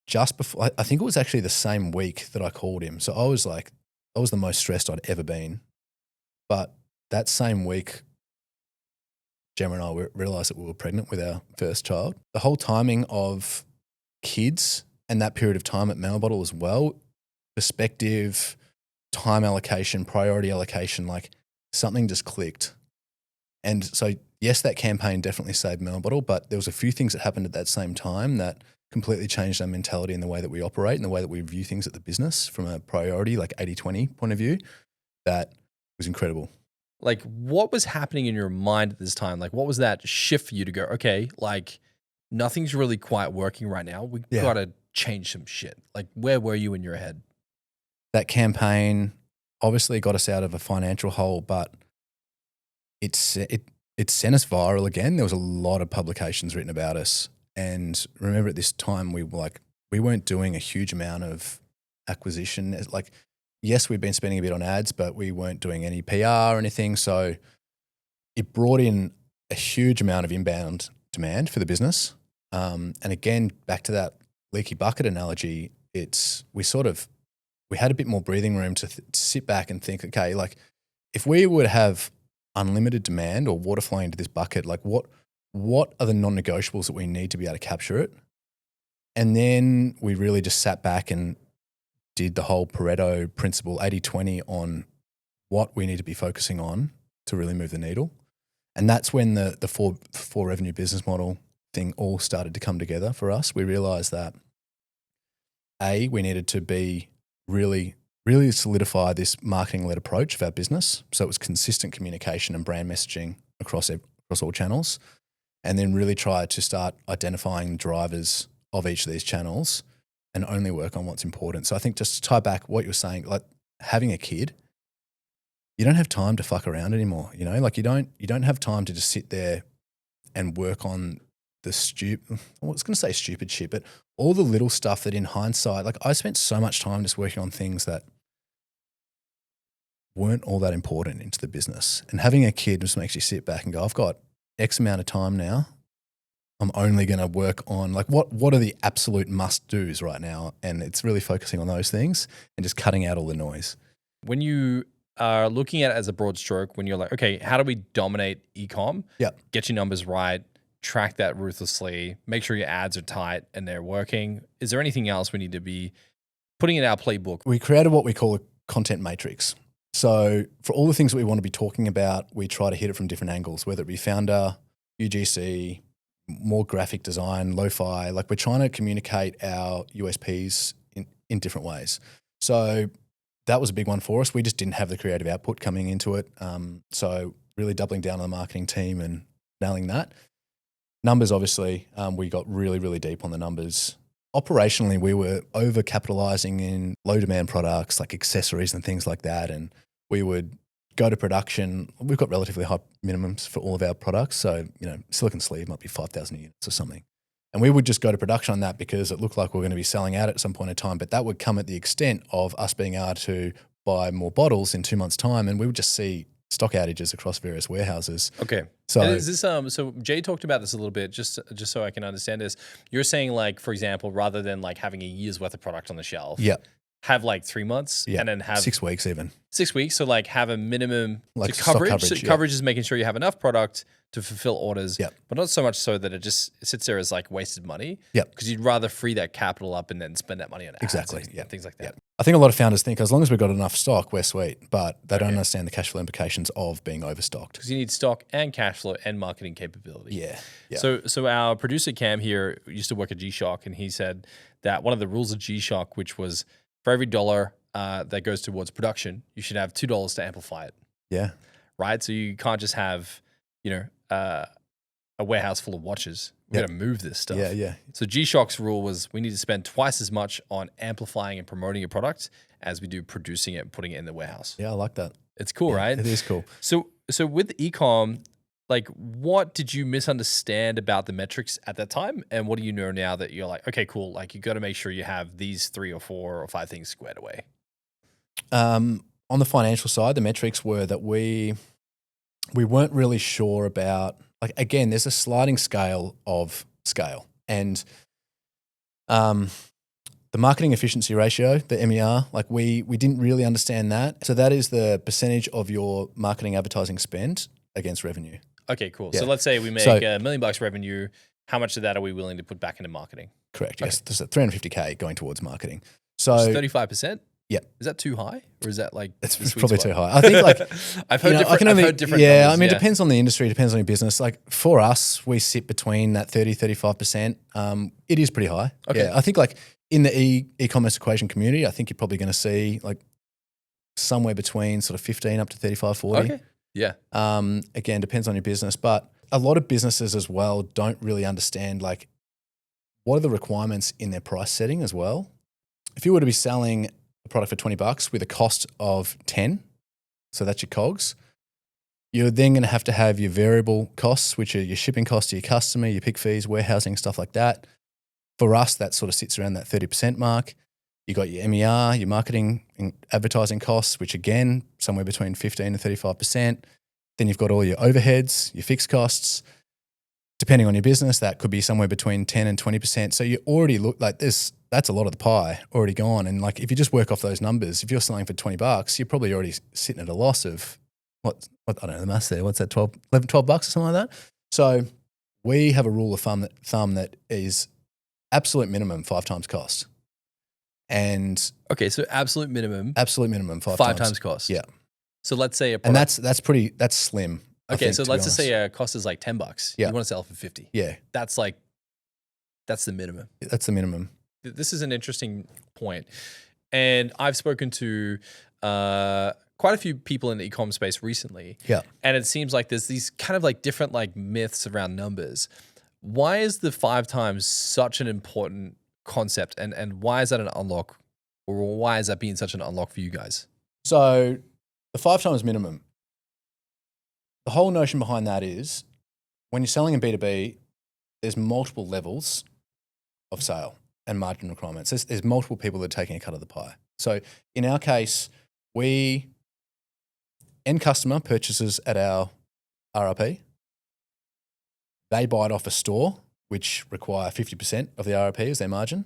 just before, I think it was actually the same week that I called him. So I was the most stressed I'd ever been. But that same week, Gemma and I realised that we were pregnant with our first child. The whole timing of kids and that period of time at Mel Bottle as well, perspective, time allocation, priority allocation, like something just clicked. And so, yes, that campaign definitely saved Mel Bottle, but there was a few things that happened at that same time that completely changed our mentality and the way that we operate and the way that we view things at the business from a priority, like 80-20 point of view. That was incredible. Like, what was happening in your mind at this time? Like, what was that shift for you to go, okay, like, nothing's really quite working right now. We got to change some shit. Like, where were you in your head? That campaign obviously got us out of a financial hole, but it sent us viral again. There was a lot of publications written about us. And remember, at this time, we weren't doing a huge amount of acquisition. Like, yes, we'd been spending a bit on ads, but we weren't doing any PR or anything. So it brought in a huge amount of inbound demand for the business. And again, back to that leaky bucket analogy, we had a bit more breathing room to sit back and think, okay, like, if we would have unlimited demand or water flowing into this bucket, like what are the non-negotiables that we need to be able to capture it? And then we really just sat back and did the whole Pareto principle, 80-20, on what we need to be focusing on to really move the needle. And that's when the four revenue business model thing all started to come together for us. We realized that we needed to be really solidify this marketing-led approach of our business. So it was consistent communication and brand messaging across all channels, and then really try to start identifying the drivers of each of these channels and only work on what's important. So I think just to tie back what you were saying, like having a kid, you don't have time to fuck around anymore. You know, like you don't have time to just sit there and work on the I was going to say stupid shit, but all the little stuff that in hindsight, like I spent so much time just working on things that weren't all that important into the business. And having a kid just makes you sit back and go, I've got X amount of time now. I'm only going to work on like what are the absolute must-dos right now, and it's really focusing on those things and just cutting out all the noise. When you are looking at it as a broad stroke, when you're like, okay, how do we dominate e-com? Yeah. Get your numbers right, track that ruthlessly, make sure your ads are tight and they're working. Is there anything else we need to be putting in our playbook? We created what we call a content matrix. So for all the things that we want to be talking about, we try to hit it from different angles, whether it be founder, UGC, more graphic design, lo-fi. Like we're trying to communicate our USPs in different ways. So that was a big one for us. We just didn't have the creative output coming into it. So really doubling down on the marketing team and nailing that. Numbers, obviously, we got really, really deep on the numbers. Operationally, we were over-capitalizing in low-demand products like accessories and things like that, and we would go to production. We've got relatively high minimums for all of our products. So, you know, Silicon Sleeve might be 5,000 units or something. And we would just go to production on that because it looked like we were going to be selling out at some point in time. But that would come at the extent of us being able to buy more bottles in 2 months' time. And we would just see stock outages across various warehouses. Okay. So and is this so Jay talked about this a little bit, just so I can understand this. You're saying, like, for example, rather than like having a year's worth of product on the shelf, have like 3 months, and then have 6 weeks even. 6 weeks. So like have a minimum Like to coverage. stock coverage, So coverage is making sure you have enough product to fulfill orders, Yep. but not so much so that it just sits there as like wasted money. Yep. Because you'd rather free that capital up and then spend that money on ads Exactly, and yep. things like that. Yep. I think a lot of founders think as long as we've got enough stock, we're sweet, but they don't understand the cash flow implications of being overstocked. Because you need stock and cash flow and marketing capability. Yeah. So our producer Cam here used to work at G-Shock, and he said that one of the rules of G-Shock, which was for every dollar that goes towards production, you should have $2 to amplify it. Yeah. Right? So you can't just have, a warehouse full of watches. We've got to move this stuff. Yeah. So G-Shock's rule was we need to spend twice as much on amplifying and promoting a product as we do producing it and putting it in the warehouse. Yeah, I like that. It's cool, right? It is cool. So with e-com, like, what did you misunderstand about the metrics at that time? And what do you know now that you're like, okay, cool. Like, you got to make sure you have these 3 or 4 or 5 things squared away. On the financial side, the metrics were that we weren't really sure about, like, again, there's a sliding scale of scale, and the marketing efficiency ratio, the MER, like we didn't really understand that. So that is the percentage of your marketing advertising spend against revenue. Okay, cool. Yeah. So let's say we make $1 million revenue. How much of that are we willing to put back into marketing? Correct. Yes. There's a $350K going towards marketing. So 35%? Yeah. Is that too high, or is that like it's the sweet probably spot? too high? I think like I've heard different yeah, numbers, I mean, it depends on the industry, depends on your business. Like for us, we sit between that 30-35%. It is pretty high. Okay. Yeah, I think like in the e-commerce equation community, I think you're probably going to see like somewhere between sort of 15 up to 35-40. Okay. Yeah. Again, depends on your business, but a lot of businesses as well don't really understand like what are the requirements in their price setting as well. If you were to be selling a product for $20 with a cost of 10, so that's your COGS, you're then going to have your variable costs, which are your shipping costs to your customer, your pick fees, warehousing, stuff like that. For us, that sort of sits around that 30% mark. You got your MER, your marketing and advertising costs, which again, somewhere between 15 and 35%. Then you've got all your overheads, your fixed costs. Depending on your business, that could be somewhere between 10 and 20%. So you already look like this. That's a lot of the pie already gone. And like if you just work off those numbers, if you're selling for $20, you're probably already sitting at a loss of what I don't know the maths there. What's that? $12 or something like that. So we have a rule of thumb that is absolute minimum 5 times cost. And okay, so absolute minimum 5 times cost. Yeah. So let's say and that's slim. Okay, so let's just say a cost is like $10. Yeah. You want to sell for 50. Yeah. That's the minimum. That's the minimum. this is an interesting point. And I've spoken to quite a few people in the e-com space recently. Yeah. And it seems like there's these kind of like different like myths around numbers. Why is the 5 times such an important concept, and why is that an unlock, or why is that being such an unlock for you guys? So the 5 times minimum, the whole notion behind that is when you're selling in B2B, there's multiple levels of sale and margin requirements. There's multiple people that are taking a cut of the pie. So in our case, end customer purchases at our RRP. They buy it off a store, which require 50% of the RRP as their margin.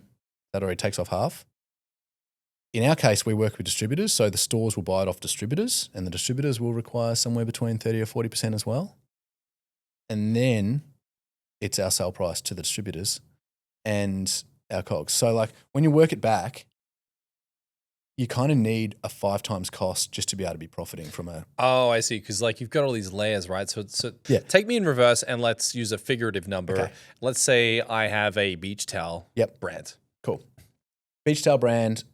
That already takes off half. In our case, we work with distributors, so the stores will buy it off distributors, and the distributors will require somewhere between 30 or 40% as well. And then it's our sale price to the distributors and our COGS. So like when you work it back, you kind of need a 5 times cost just to be able to be profiting from a... Oh, I see. Because like you've got all these layers, right? So Yeah. Take me in reverse and let's use a figurative number. Okay. Let's say I have a beach towel brand. Cool. Beach towel brand,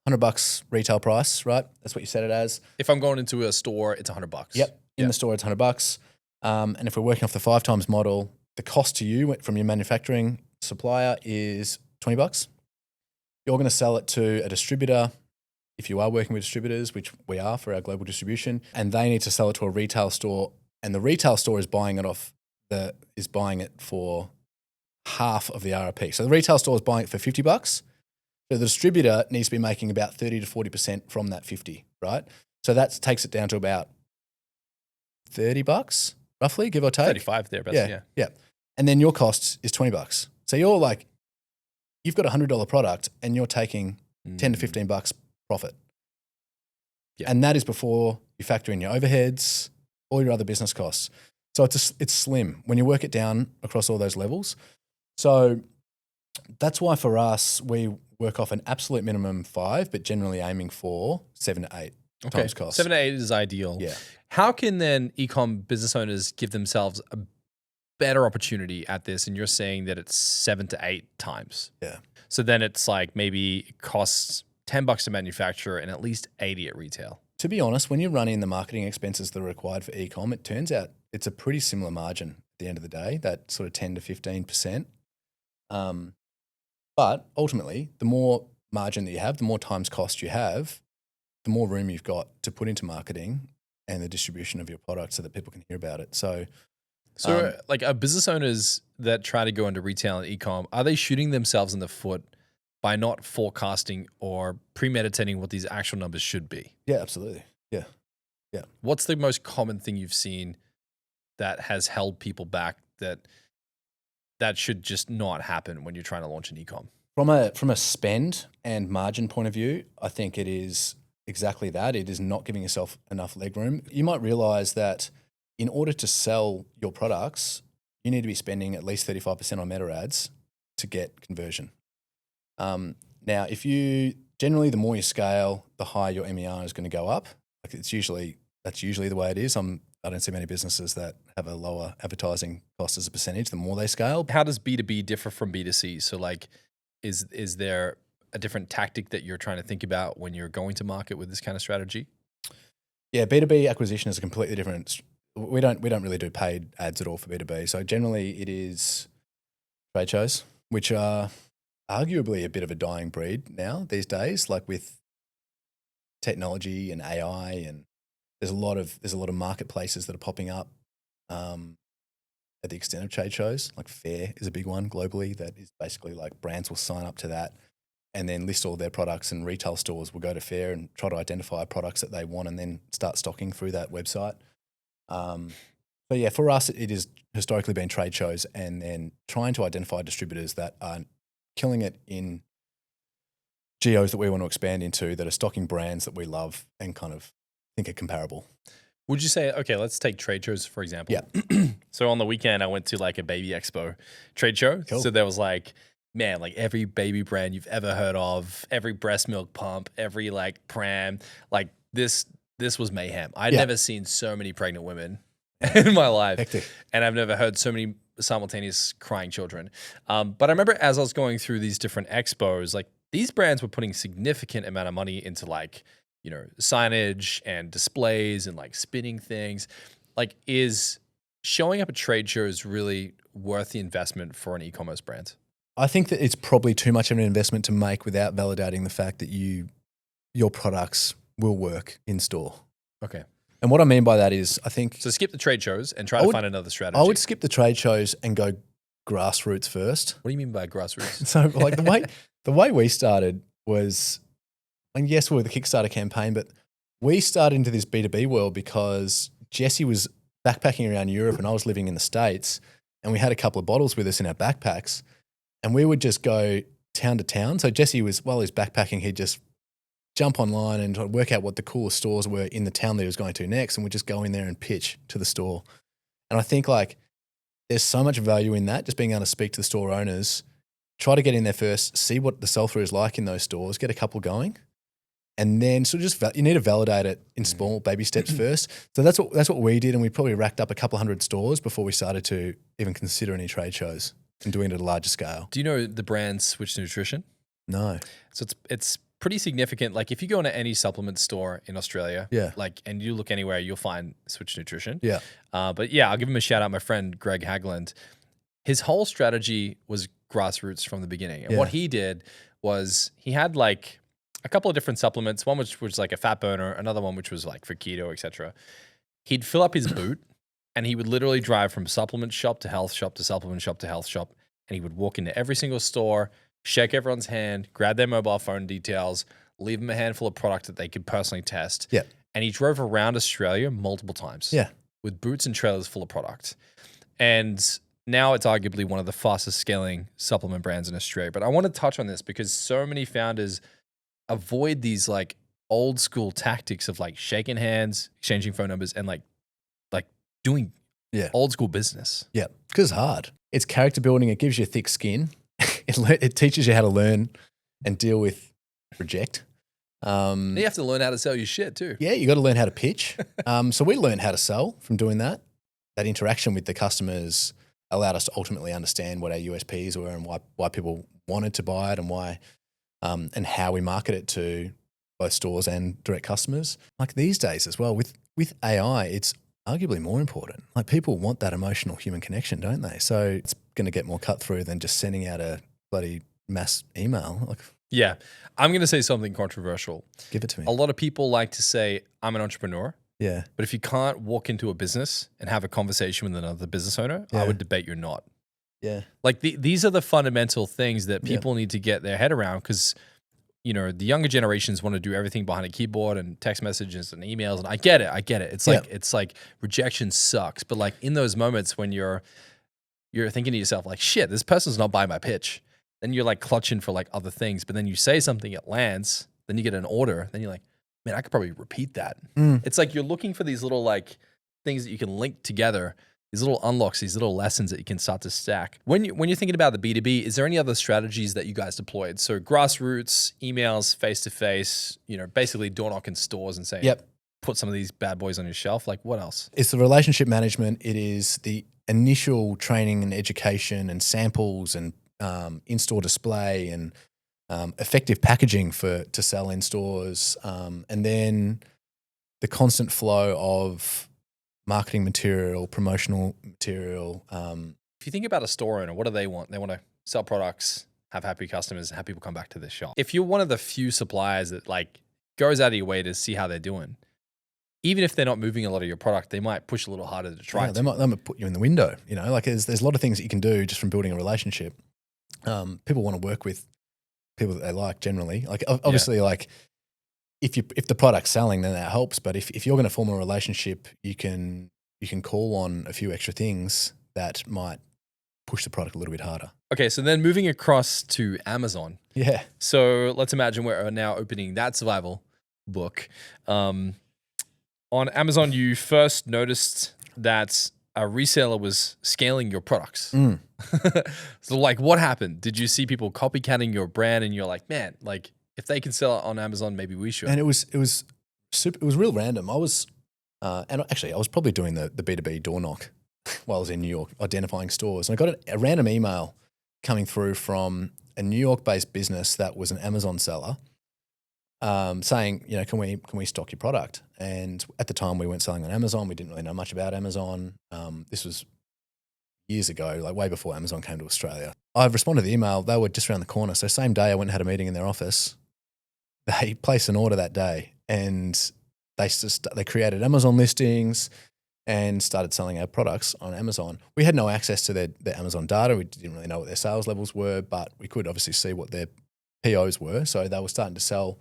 $100 retail price, right? That's what you set it as. If I'm going into a store, it's $100. Yep. In the store, it's $100. And if we're working off the 5 times model, the cost to you from your manufacturing supplier is $20. You're going to sell it to a distributor if you are working with distributors, which we are for our global distribution, and they need to sell it to a retail store, and the retail store is buying it for half of the RRP. So the retail store is buying it for $50. So the distributor needs to be making about 30 to 40% from that 50, right? So that takes it down to about $30, roughly, give or take. 35 there, but yeah. And then your cost is $20. So you're like, you've got a $100 product and you're taking 10 to $15 profit. Yeah. And that is before you factor in your overheads, all your other business costs. So it's slim when you work it down across all those levels. So that's why for us, we work off an absolute minimum 5, but generally aiming for 7 to 8 times cost. 7 to 8 is ideal. Yeah. How can then e-com business owners give themselves a better opportunity at this? And you're saying that it's 7 to 8 times. Yeah. So then it's like maybe it costs $10 to manufacture and at least 80 at retail. To be honest, when you run in the marketing expenses that are required for e-com, it turns out it's a pretty similar margin at the end of the day, that sort of 10 to 15%. But ultimately, the more margin that you have, the more times cost you have, the more room you've got to put into marketing and the distribution of your product so that people can hear about it. So like are business owners that try to go into retail and e-com, are they shooting themselves in the foot by not forecasting or premeditating what these actual numbers should be? Yeah, absolutely. Yeah. What's the most common thing you've seen that has held people back that should just not happen when you're trying to launch an e-com? From a spend and margin point of view, I think it is exactly that. It is not giving yourself enough leg room. You might realize that in order to sell your products, you need to be spending at least 35% on meta ads to get conversion. Now, generally the more you scale, the higher your MER is going to go up. Like that's usually the way it is. I don't see many businesses that have a lower advertising cost as a percentage the more they scale. How does B2B differ from B2C? So like, is there a different tactic that you're trying to think about when you're going to market with this kind of strategy? Yeah, B2B acquisition is a completely different. We don't really do paid ads at all for B2B. So generally it is trade shows, which are arguably a bit of a dying breed now these days, like with technology and AI, and there's a lot of marketplaces that are popping up at the extent of trade shows. Like Fair is a big one globally that is basically like brands will sign up to that and then list all their products, and retail stores will go to Fair and try to identify products that they want and then start stocking through that website. But yeah, for us, it has historically been trade shows and then trying to identify distributors that are killing it in geos that we want to expand into, that are stocking brands that we love and kind of think are comparable. Would you say, okay, let's take trade shows, for example. Yeah. So on the weekend, I went to like a baby expo trade show. Cool. So there was like, man, like every baby brand you've ever heard of, every breast milk pump, every like pram, like this was mayhem. I'd never seen so many pregnant women in my life. Hectic. And I've never heard so simultaneous crying children. But I remember as I was going through these different expos, like these brands were putting significant amount of money into like, signage and displays and like spinning things. Like, is showing up at trade shows really worth the investment for an e-commerce brand? I think that it's probably too much of an investment to make without validating the fact that your products will work in store. Okay. And what I mean by that is, I think So skip the trade shows and try to find another strategy. I would skip the trade shows and go grassroots first. What do you mean by grassroots? So like the way we started was, and yes, we were the Kickstarter campaign, but we started into this B2B world because Jesse was backpacking around Europe and I was living in the States, and we had a couple of bottles with us in our backpacks, and we would just go town to town. So Jesse was, while he was backpacking, he'd just jump online and try to work out what the coolest stores were in the town that he was going to next, and we'd just go in there and pitch to the store. And I think like there's so much value in that, just being able to speak to the store owners, try to get in there first, see what the sell-through is like in those stores, get a couple going, and then sort of just you need to validate it in small baby steps first. So that's what we did, and we probably racked up a couple hundred stores before we started to even consider any trade shows and doing it at a larger scale. Do you know the brand Switch Nutrition? No. So it's pretty significant. Like if you go into any supplement store in Australia, and you look anywhere, you'll find Switch Nutrition. Yeah. But yeah, I'll give him a shout out. My friend Greg Hagland, his whole strategy was grassroots from the beginning. And what he did was he had like a couple of different supplements, one which was like a fat burner, another one which was like for keto, etc. He'd fill up his boot and he would literally drive from supplement shop to health shop to supplement shop to health shop. And he would walk into every single store, shake everyone's hand, grab their mobile phone details, leave them a handful of product that they could personally test. Yeah. And he drove around Australia multiple times. Yeah. With boots and trailers full of product. And now it's arguably one of the fastest scaling supplement brands in Australia. But I want to touch on this because so many founders avoid these like old school tactics of like shaking hands, exchanging phone numbers, and like doing old school business. Yeah. Because it's hard. It's character building. It gives you thick skin. It teaches you how to learn and deal with reject. You have to learn how to sell your shit too. Yeah, you got to learn how to pitch. So we learned how to sell from doing that. That interaction with the customers allowed us to ultimately understand what our USPs were and why people wanted to buy it and why and how we market it to both stores and direct customers. Like these days as well, with AI, it's arguably more important. Like people want that emotional human connection, don't they? So it's going to get more cut through than just sending out a bloody mass email. Like, yeah. I'm going to say something controversial. Give it to me. A lot of people like to say, I'm an entrepreneur. Yeah. But if you can't walk into a business and have a conversation with another business owner, I would debate you're not. Yeah. Like these are the fundamental things that people need to get their head around because, the younger generations want to do everything behind a keyboard and text messages and emails. And I get it. It's like rejection sucks. But like in those moments when you're thinking to yourself like, shit, this person's not buying my pitch. Then you're like clutching for like other things. But then you say something, it lands. Then you get an order. Then you're like, man, I could probably repeat that. It's like you're looking for these little like things that you can link together, these little unlocks, these little lessons that you can start to stack. When you're thinking about the B2B, is there any other strategies that you guys deployed? So grassroots, emails, face-to-face, basically door knocking stores and saying, put some of these bad boys on your shelf. Like what else? It's the relationship management. It is the initial training and education and samples and in-store display and effective packaging to sell in stores, and then the constant flow of marketing material, promotional material. If you think about a store owner, what do they want? They want to sell products, have happy customers, have people come back to their shop. If you're one of the few suppliers that like goes out of your way to see how they're doing, even if they're not moving a lot of your product, they might push a little harder to try. They might put you in the window. Like there's a lot of things that you can do just from building a relationship. People want to work with people that they like generally. Like obviously, like if the product's selling, then that helps. But if you're going to form a relationship, you can call on a few extra things that might push the product a little bit harder. Okay, so then moving across to Amazon. Yeah. So let's imagine we're now opening that survival book. On Amazon, you first noticed that a reseller was scaling your products. So like what happened? Did you see people copycatting your brand and you're like, man, like if they can sell it on Amazon, maybe we should. And it was real random. I was, and actually I was probably doing the B2B door knock while I was in New York, identifying stores. And I got a random email coming through from a New York-based business that was an Amazon seller, saying, can we stock your product? And at the time, we weren't selling on Amazon. We didn't really know much about Amazon. This was years ago, like way before Amazon came to Australia. I responded to the email. They were just around the corner. So same day, I went and had a meeting in their office. They placed an order that day, and they created Amazon listings and started selling our products on Amazon. We had no access to their Amazon data. We didn't really know what their sales levels were, but we could obviously see what their POs were. So they were starting to sell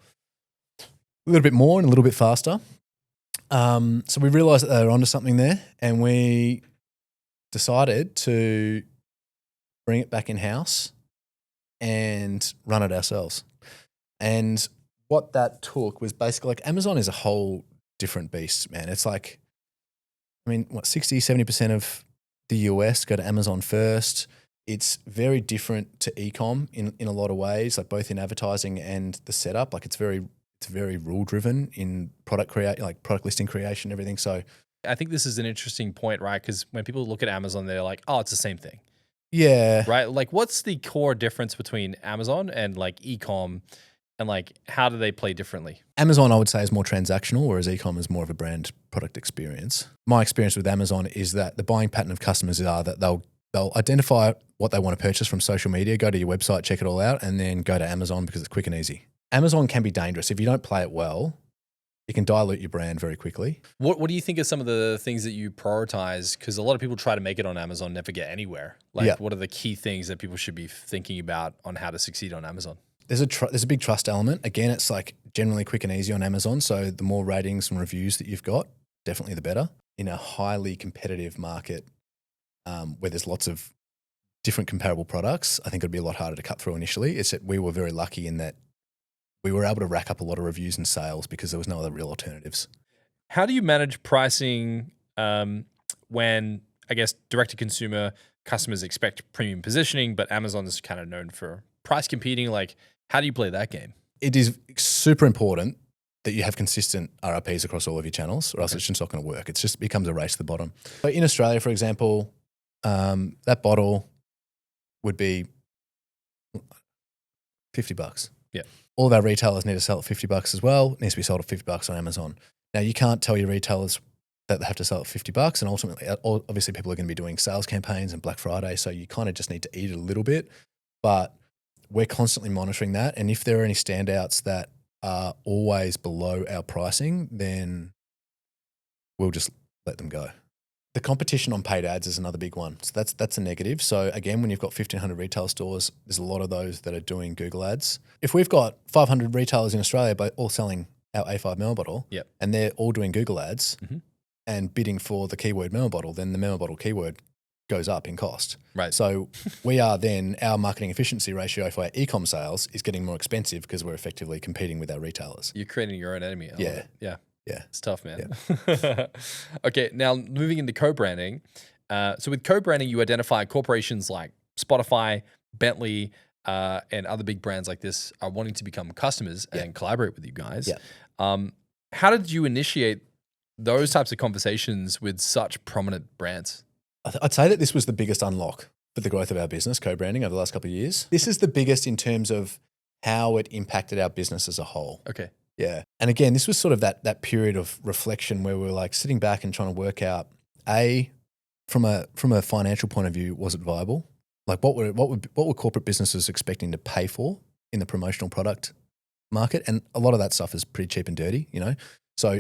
a little bit more and a little bit faster. So we realized that they were onto something there, and we decided to bring it back in-house and run it ourselves. And what that took was basically, like, Amazon is a whole different beast, man. It's like, 60, 70% of the US go to Amazon first. It's very different to e-com in a lot of ways, like both in advertising and the setup. Like it's very rule driven in product listing creation, everything. So I think this is an interesting point, right? Because when people look at Amazon, they're like, oh, it's the same thing. Yeah. Right? Like, what's the core difference between Amazon and like e-com, and like how do they play differently? Amazon, I would say, is more transactional, whereas e-com is more of a brand product experience. My experience with Amazon is that the buying pattern of customers are that they'll identify what they want to purchase from social media, go to your website, check it all out, and then go to Amazon because it's quick and easy. Amazon can be dangerous. If you don't play it well, it can dilute your brand very quickly. What do you think are some of the things that you prioritize? Because a lot of people try to make it on Amazon, never get anywhere. Like, what are the key things that people should be thinking about on how to succeed on Amazon? There's a big trust element. Again, it's like generally quick and easy on Amazon. So the more ratings and reviews that you've got, definitely the better. In a highly competitive market where there's lots of different comparable products, I think it'd be a lot harder to cut through initially. It's that we were very lucky in that we were able to rack up a lot of reviews and sales because there was no other real alternatives. How do you manage pricing when, I guess, direct-to-consumer customers expect premium positioning, but Amazon is kind of known for price competing? Like, how do you play that game? It is super important that you have consistent RRPs across all of your channels, or else it's just not going to work. It just becomes a race to the bottom. So in Australia, for example, that bottle would be $50. Yeah. All of our retailers need to sell at $50 as well. It needs to be sold at $50 on Amazon. Now, you can't tell your retailers that they have to sell at $50, and ultimately, obviously, people are going to be doing sales campaigns and Black Friday, so you kind of just need to eat it a little bit. But we're constantly monitoring that, and if there are any standouts that are always below our pricing, then we'll just let them go. The competition on paid ads is another big one. So that's a negative. So again, when you've got 1,500 retail stores, there's a lot of those that are doing Google ads. If we've got 500 retailers in Australia, but all selling our A5 Memo Bottle, and they're all doing Google ads and bidding for the keyword Memo Bottle, then the Memo Bottle keyword goes up in cost. Right. So our marketing efficiency ratio for our e-com sales is getting more expensive because we're effectively competing with our retailers. You're creating your own enemy. Yeah. Yeah. It's tough, man. Yeah. Okay, now moving into co-branding. So with co-branding, you identify corporations like Spotify, Bentley, and other big brands like this are wanting to become customers and collaborate with you guys. Yeah. How did you initiate those types of conversations with such prominent brands? I'd say that this was the biggest unlock for the growth of our business, co-branding, over the last couple of years. This is the biggest in terms of how it impacted our business as a whole. Okay. Yeah. And again, this was sort of that period of reflection where we were like sitting back and trying to work out, from a financial point of view, was it viable? Like what were corporate businesses expecting to pay for in the promotional product market? And a lot of that stuff is pretty cheap and dirty, So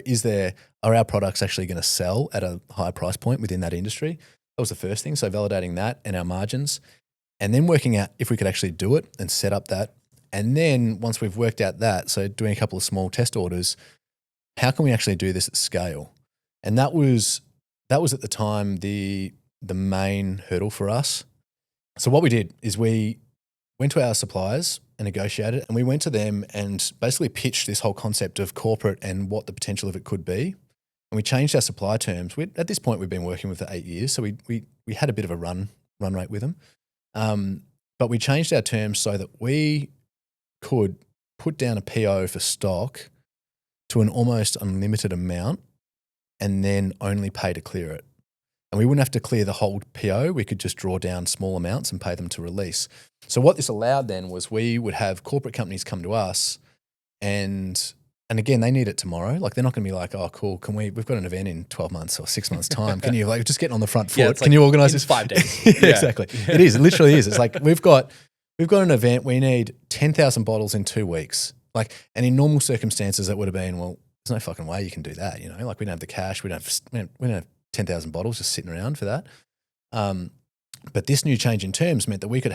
are our products actually going to sell at a high price point within that industry? That was the first thing. So validating that and our margins, and then working out if we could actually do it and set up that. And then once we've worked out that, so doing a couple of small test orders, how can we actually do this at scale? And that was at the time the main hurdle for us. So what we did is we went to our suppliers and negotiated, and we went to them and basically pitched this whole concept of corporate and what the potential of it could be. And we changed our supply terms. At this point, we've been working with for 8 years, so we had a bit of a run rate with them. But we changed our terms so that we could put down a PO for stock to an almost unlimited amount and then only pay to clear it. and we wouldn't have to clear the whole PO. We could just draw down small amounts and pay them to release. So what this allowed then was we would have corporate companies come to us, and again, they need it tomorrow. Like, they're not going to be like, oh, cool, we've got an event in 12 months or 6 months time. Can you like just get on the front foot? Can you organize this? 5 days. Yeah, exactly. Yeah. It is. It literally is. It's like we've got an event. We need 10,000 bottles in 2 weeks. Like, and in normal circumstances, that would have been, well, there's no fucking way you can do that. Like, we don't have the cash. We don't have 10,000 bottles just sitting around for that. But this new change in terms meant that we could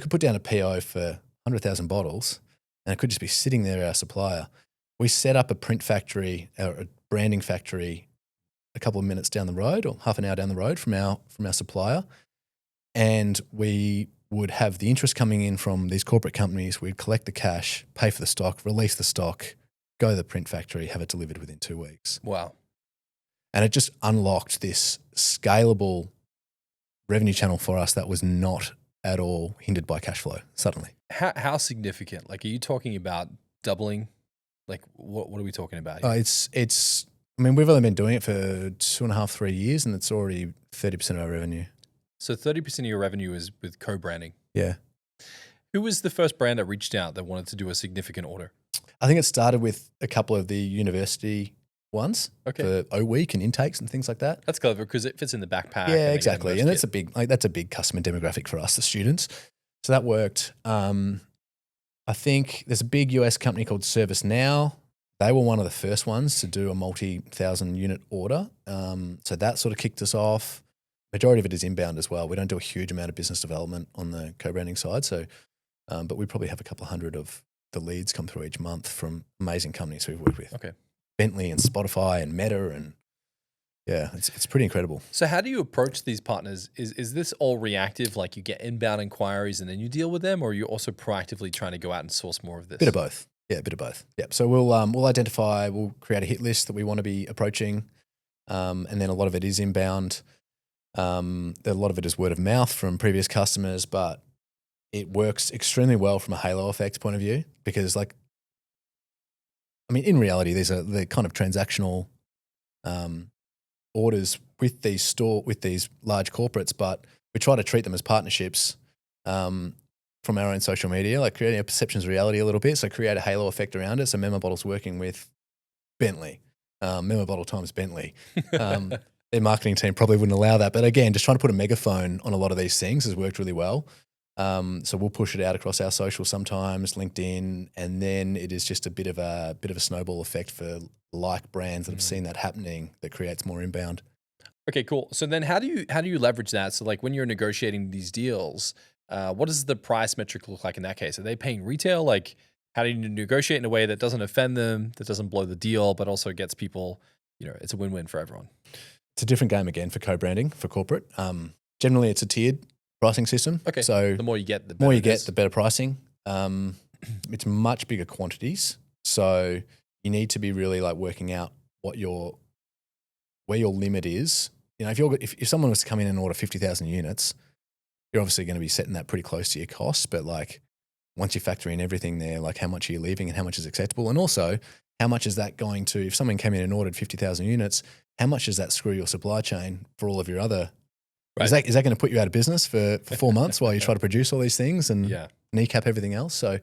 put down a PO for 100,000 bottles, and it could just be sitting there, our supplier. We set up a print factory, or a branding factory, a couple of minutes down the road, or half an hour down the road from our supplier, and we would have the interest coming in from these corporate companies. We'd collect the cash, pay for the stock, release the stock, go to the print factory, have it delivered within 2 weeks. Wow. And it just unlocked this scalable revenue channel for us that was not at all hindered by cash flow suddenly. How significant? Like, are you talking about doubling? Like, what are we talking about here? It's. I mean, we've only been doing it for 2.5, 3 years, and it's already 30% of our revenue. So 30% of your revenue is with co-branding. Yeah. Who was the first brand that reached out that wanted to do a significant order? I think it started with a couple of the university ones, Okay, for O Week and intakes and things like that. that's clever because it fits in the backpack. Yeah, exactly. And that's a big customer demographic for us, the students. So that worked. I think there's a big US company called ServiceNow. They were one of the first ones to do a multi-thousand unit order. So that sort of kicked us off. Majority of it is inbound as well. We don't do a huge amount of business development on the co-branding side. So, but we probably have a couple of hundred of the leads come through each month from amazing companies we've worked with. Okay. Bentley and Spotify and Meta, and yeah, it's pretty incredible. So how do you approach these partners? Is this all reactive, like you get inbound inquiries and then you deal with them, or are you also proactively trying to go out and source more of this? Bit of both. Yeah, a bit of both. Yep. So we'll create a hit list that we want to be approaching, and then a lot of it is inbound. A lot of it is word of mouth from previous customers, but it works extremely well from a halo effect point of view because, like, I mean, in reality, these are the kind of transactional orders with these large corporates, but we try to treat them as partnerships from our own social media, like creating a perceptions of reality a little bit. So create a halo effect around it. So Memo Bottle's working with Bentley, Memo Bottle times Bentley. Their marketing team probably wouldn't allow that. But again, just trying to put a megaphone on a lot of these things has worked really well. So we'll push it out across our social sometimes, LinkedIn, and then it is just a bit of a snowball effect for like brands that have seen that happening that creates more inbound. Okay, cool. So then how do you leverage that? So like when you're negotiating these deals, what does the price metric look like in that case? Are they paying retail? Like, how do you negotiate in a way that doesn't offend them, that doesn't blow the deal, but also gets people, it's a win-win for everyone? It's a different game again for co-branding, for corporate. Generally, it's a tiered pricing system. Okay. So the more you get, the better pricing. It's much bigger quantities. So you need to be really like working out where your limit is. If someone was to come in and order 50,000 units, you're obviously going to be setting that pretty close to your costs. But like once you factor in everything there, like how much are you leaving and how much is acceptable, and also how much is that going to? If someone came in and ordered 50,000 units, how much does that screw your supply chain for all of your other? Right. Is that going to put you out of business for 4 months while you try to produce all these things and kneecap everything else? So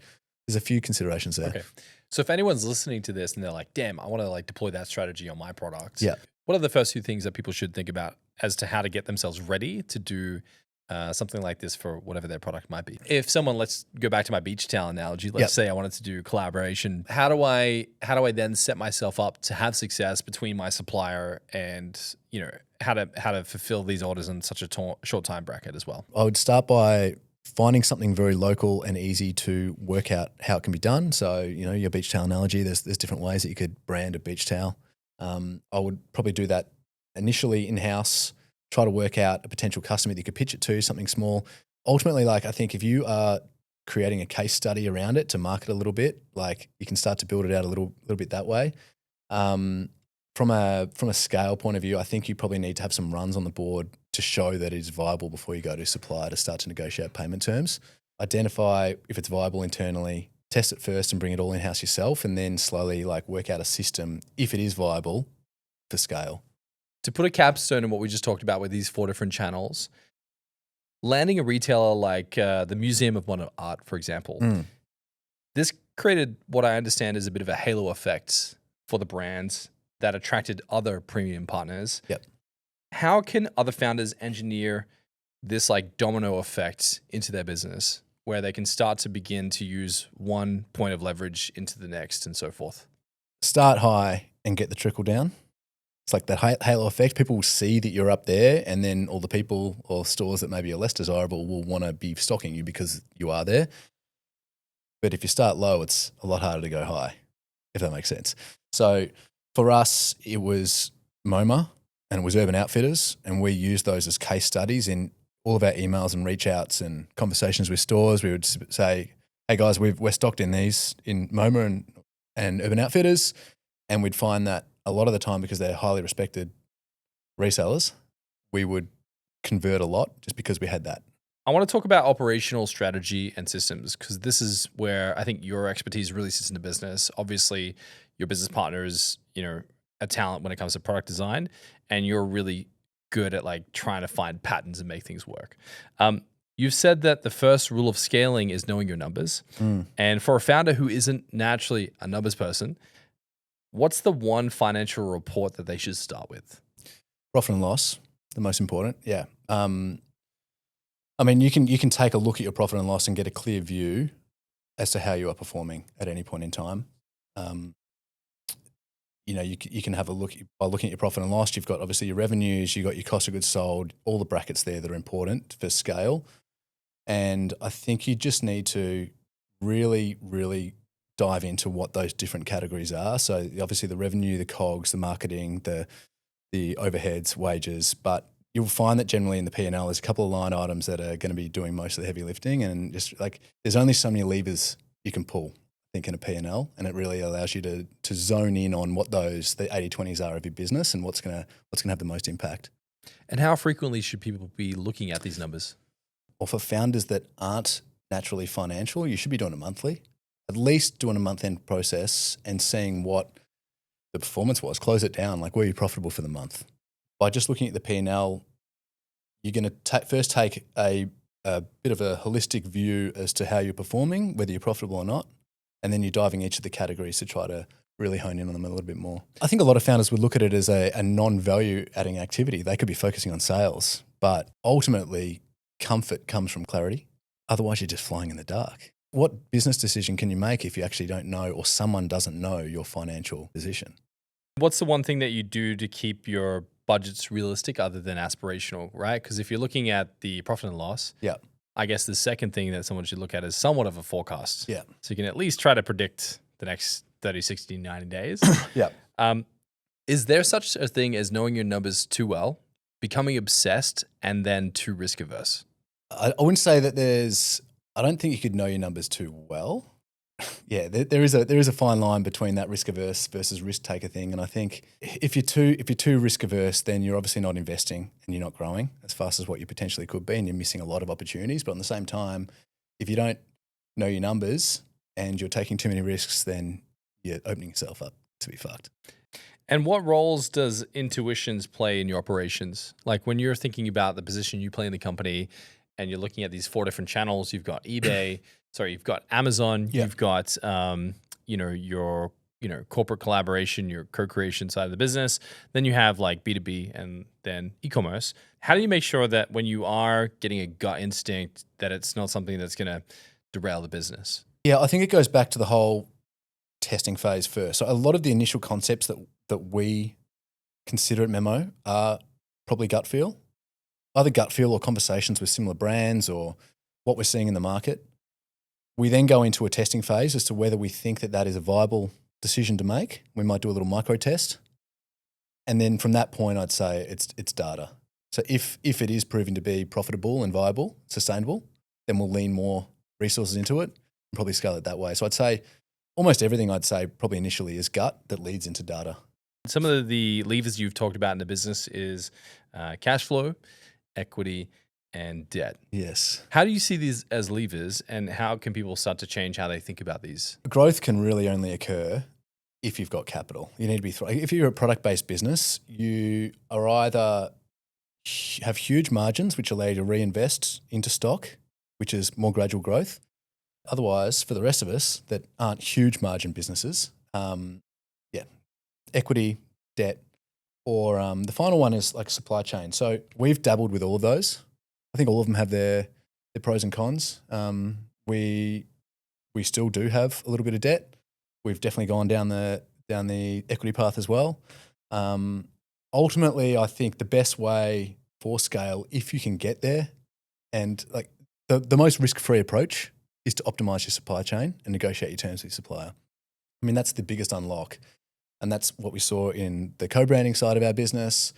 there's a few considerations there. Okay. So if anyone's listening to this and they're like, damn, I want to like deploy that strategy on my products. Yeah. What are the first few things that people should think about as to how to get themselves ready to do something like this for whatever their product might be? If someone, let's go back to my beach towel analogy. Let's say I wanted to do collaboration. How do I then set myself up to have success between my supplier and, how to fulfill these orders in such a short time bracket as well? I would start by finding something very local and easy to work out how it can be done. So, your beach towel analogy, there's different ways that you could brand a beach towel. I would probably do that initially in-house, try to work out a potential customer that you could pitch it to, something small. Ultimately, I think if you are creating a case study around it to market a little bit, you can start to build it out a little bit that way. From a scale point of view, I think you probably need to have some runs on the board to show that it is viable before you go to supplier to start to negotiate payment terms. Identify if it's viable internally, test it first and bring it all in-house yourself, and then slowly work out a system, if it is viable, for scale. To put a capstone on what we just talked about with these 4 different channels, landing a retailer like the Museum of Modern Art, for example, this created what I understand is a bit of a halo effect for the brands that attracted other premium partners. Yep. How can other founders engineer this like domino effect into their business where they can start to begin to use one point of leverage into the next and so forth? Start high and get the trickle down. It's like that halo effect. People will see that you're up there, and then all the people or stores that maybe are less desirable will want to be stocking you because you are there. But if you start low, it's a lot harder to go high, if that makes sense. So for us, it was MoMA and it was Urban Outfitters, and we used those as case studies in all of our emails and reach outs and conversations with stores. We would say, hey guys, we're stocked in these in MoMA and Urban Outfitters, and we'd find that a lot of the time, because they're highly respected resellers, we would convert a lot just because we had that. I want to talk about operational strategy and systems because this is where I think your expertise really sits in the business. Obviously, your business partner is, a talent when it comes to product design, and you're really good at like trying to find patterns and make things work. You've said that the first rule of scaling is knowing your numbers. And for a founder who isn't naturally a numbers person, what's the one financial report that they should start with? Profit and loss, the most important. Yeah. I mean, you can take a look at your profit and loss and get a clear view as to how you are performing at any point in time. You can have a look by looking at your profit and loss. You've got obviously your revenues, you've got your cost of goods sold, all the brackets there that are important for scale. And I think you just need to really, really dive into what those different categories are. So obviously the revenue, the COGS, the marketing, the overheads, wages, but you'll find that generally in the P&L there's a couple of line items that are going to be doing most of the heavy lifting, and just like there's only so many levers you can pull, I think, in a P&L, and it really allows you to zone in on what the 80/20s are of your business and what's going to have the most impact. And how frequently should people be looking at these numbers? Or for founders that aren't naturally financial, you should be doing it monthly. At least doing a month-end process and seeing what the performance was. Close it down. Like, were you profitable for the month? By just looking at the P&L, you're going to first take a bit of a holistic view as to how you're performing, whether you're profitable or not, and then you're diving each of the categories to try to really hone in on them a little bit more. I think a lot of founders would look at it as a non-value adding activity. They could be focusing on sales, but ultimately comfort comes from clarity. Otherwise, you're just flying in the dark. What business decision can you make if you actually don't know, or someone doesn't know your financial position? What's the one thing that you do to keep your budgets realistic other than aspirational, right? Because if you're looking at the profit and loss, I guess the second thing that someone should look at is somewhat of a forecast. Yeah. So you can at least try to predict the next 30, 60, 90 days. Yeah. Is there such a thing as knowing your numbers too well, becoming obsessed, and then too risk averse? I wouldn't say that I don't think you could know your numbers too well. Yeah, there is a fine line between that risk averse versus risk taker thing, and I think if you're too risk averse, then you're obviously not investing and you're not growing as fast as what you potentially could be, and you're missing a lot of opportunities. But at the same time, if you don't know your numbers and you're taking too many risks, then you're opening yourself up to be fucked. And what roles does intuitions play in your operations? Like when you're thinking about the position you play in the company, and you're looking at these 4 different channels, you've got eBay. You've got Amazon, you've got, your, corporate collaboration, your co-creation side of the business. Then you have like B2B and then e-commerce. How do you make sure that when you are getting a gut instinct that it's not something that's going to derail the business? Yeah, I think it goes back to the whole testing phase first. So a lot of the initial concepts that we consider at Memo are probably gut feel, either gut feel or conversations with similar brands or what we're seeing in the market. We then go into a testing phase as to whether we think that is a viable decision to make. We might do a little micro test. And then from that point, I'd say it's data. So if it is proving to be profitable and viable, sustainable, then we'll lean more resources into it and probably scale it that way. So I'd say almost everything probably initially is gut that leads into data. Some of the levers you've talked about in the business is cash flow, equity, and debt. Yes. How do you see these as levers, and how can people start to change how they think about these? Growth can really only occur if you've got capital. You need to be if you're a product-based business, you are either have huge margins which allow you to reinvest into stock, which is more gradual growth. Otherwise, for the rest of us that aren't huge margin businesses, equity, debt, or the final one is like supply chain. So we've dabbled with all of those. I think all of them have their pros and cons. We still do have a little bit of debt. We've definitely gone down the equity path as well. Ultimately, I think the best way for scale, if you can get there, and like the most risk-free approach is to optimize your supply chain and negotiate your terms with your supplier. I mean, that's the biggest unlock. And that's what we saw in the co-branding side of our business.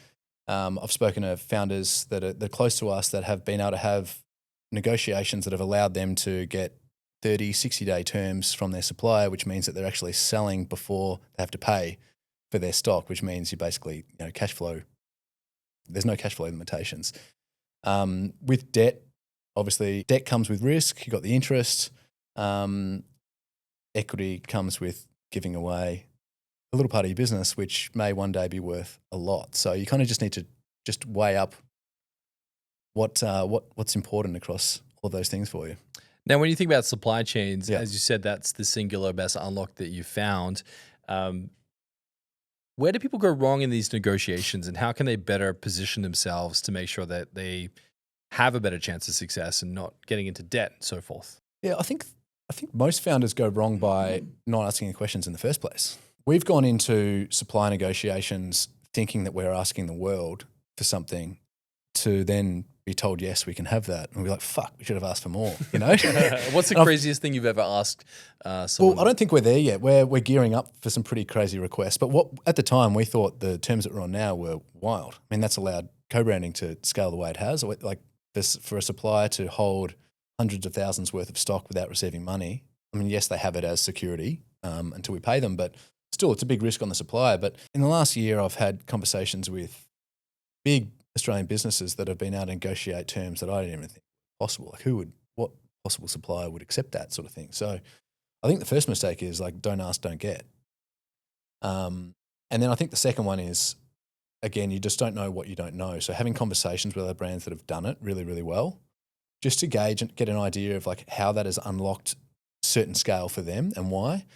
I've spoken to founders that are close to us that have been able to have negotiations that have allowed them to get 30, 60-day terms from their supplier, which means that they're actually selling before they have to pay for their stock, which means you basically, cash flow. There's no cash flow limitations. With debt, obviously, debt comes with risk. You've got the interest. Equity comes with giving away a little part of your business, which may one day be worth a lot. So you kind of just need to just weigh up what's important across all of those things for you. Now, when you think about supply chains, as you said, that's the singular best unlock that you found. Where do people go wrong in these negotiations, and how can they better position themselves to make sure that they have a better chance of success and not getting into debt and so forth? Yeah, I think most founders go wrong by not asking the questions in the first place. We've gone into supply negotiations thinking that we're asking the world for something to then be told, yes, we can have that. And we're like, fuck, we should have asked for more, What's the craziest thing you've ever asked someone? Well, I don't think we're there yet. We're gearing up for some pretty crazy requests. But at the time, we thought the terms that we're on now were wild. I mean, that's allowed co-branding to scale the way it has. Like for a supplier to hold hundreds of thousands worth of stock without receiving money. I mean, yes, they have it as security until we pay them, but still, it's a big risk on the supplier. But in the last year, I've had conversations with big Australian businesses that have been able to negotiate terms that I didn't even think possible. Like what possible supplier would accept that sort of thing? So I think the first mistake is like, don't ask, don't get. And then I think the second one is, again, you just don't know what you don't know. So having conversations with other brands that have done it really, really well, just to gauge and get an idea of like how that has unlocked certain scale for them and why.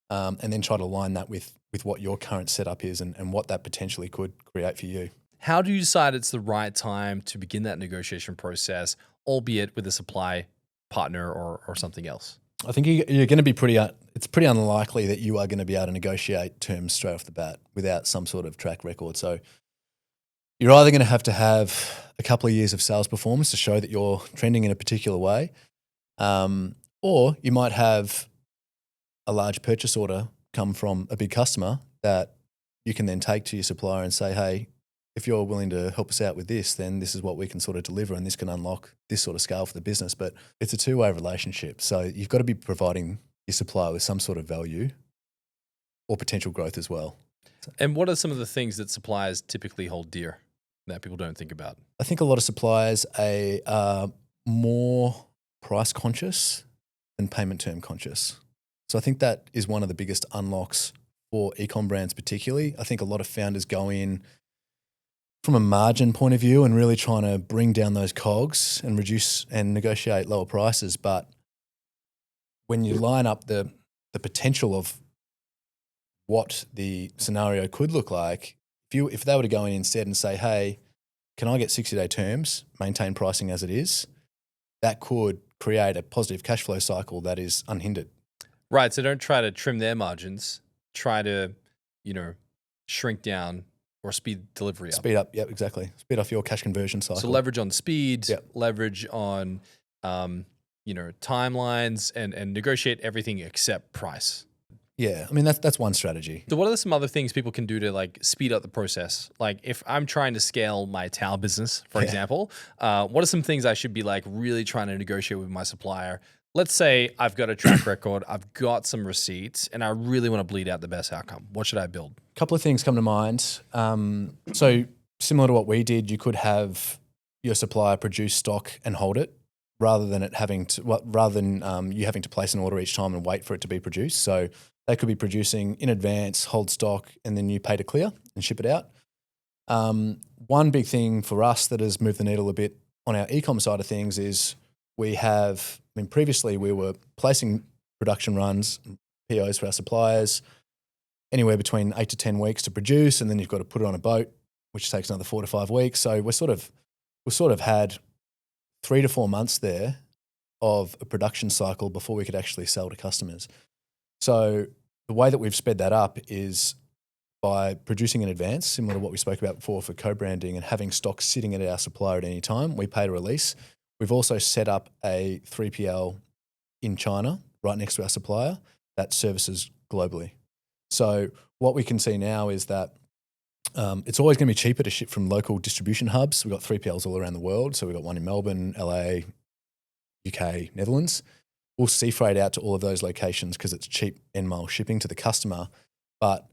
And then try to align that with what your current setup is and what that potentially could create for you. How do you decide it's the right time to begin that negotiation process, albeit with a supply partner or something else? I think you're going to be it's pretty unlikely that you are going to be able to negotiate terms straight off the bat without some sort of track record. So you're either going to have a couple of years of sales performance to show that you're trending in a particular way, or you might have a large purchase order come from a big customer that you can then take to your supplier and say, hey, if you're willing to help us out with this, then this is what we can sort of deliver and this can unlock this sort of scale for the business. But it's a two-way relationship. So you've got to be providing your supplier with some sort of value or potential growth as well. And what are some of the things that suppliers typically hold dear that people don't think about? I think a lot of suppliers are more price conscious than payment term conscious. So I think that is one of the biggest unlocks for e-com brands particularly. I think a lot of founders go in from a margin point of view and really trying to bring down those cogs and reduce and negotiate lower prices. But when you line up the potential of what the scenario could look like, if they were to go in instead and say, hey, can I get 60-day terms, maintain pricing as it is, that could create a positive cash flow cycle that is unhindered. Right. So don't try to trim their margins. Try to, shrink down or speed delivery up. Speed up. Yep, exactly. Speed off your cash conversion cycle. So leverage on speed, Yep. leverage on, timelines and negotiate everything except price. Yeah. I mean, that's one strategy. So what are some other things people can do to like speed up the process? Like if I'm trying to scale my towel business, for example, what are some things I should be like really trying to negotiate with my supplier? Let's say I've got a track record, I've got some receipts, and I really want to bleed out the best outcome. What should I build? A couple of things come to mind. So similar to what we did, you could have your supplier produce stock and hold it rather than you having to place an order each time and wait for it to be produced. So They could be producing in advance, hold stock, and then you pay to clear and ship it out. One big thing for us that has moved the needle a bit on our e-com side of things is previously we were placing production runs, POs for our suppliers, anywhere between 8 to 10 weeks to produce, and then you've got to put it on a boat, which takes another 4 to 5 weeks. So we sort of had 3 to 4 months there of a production cycle before we could actually sell to customers. So the way that we've sped that up is by producing in advance, similar to what we spoke about before for co-branding, and having stock sitting at our supplier at any time. We pay to release. We've also set up a 3PL in China right next to our supplier that services globally. So what we can see now is that it's always going to be cheaper to ship from local distribution hubs. We've got 3PLs all around the world. So we've got one in Melbourne, LA, UK, Netherlands. We'll sea freight out to all of those locations because it's cheap end mile shipping to the customer. But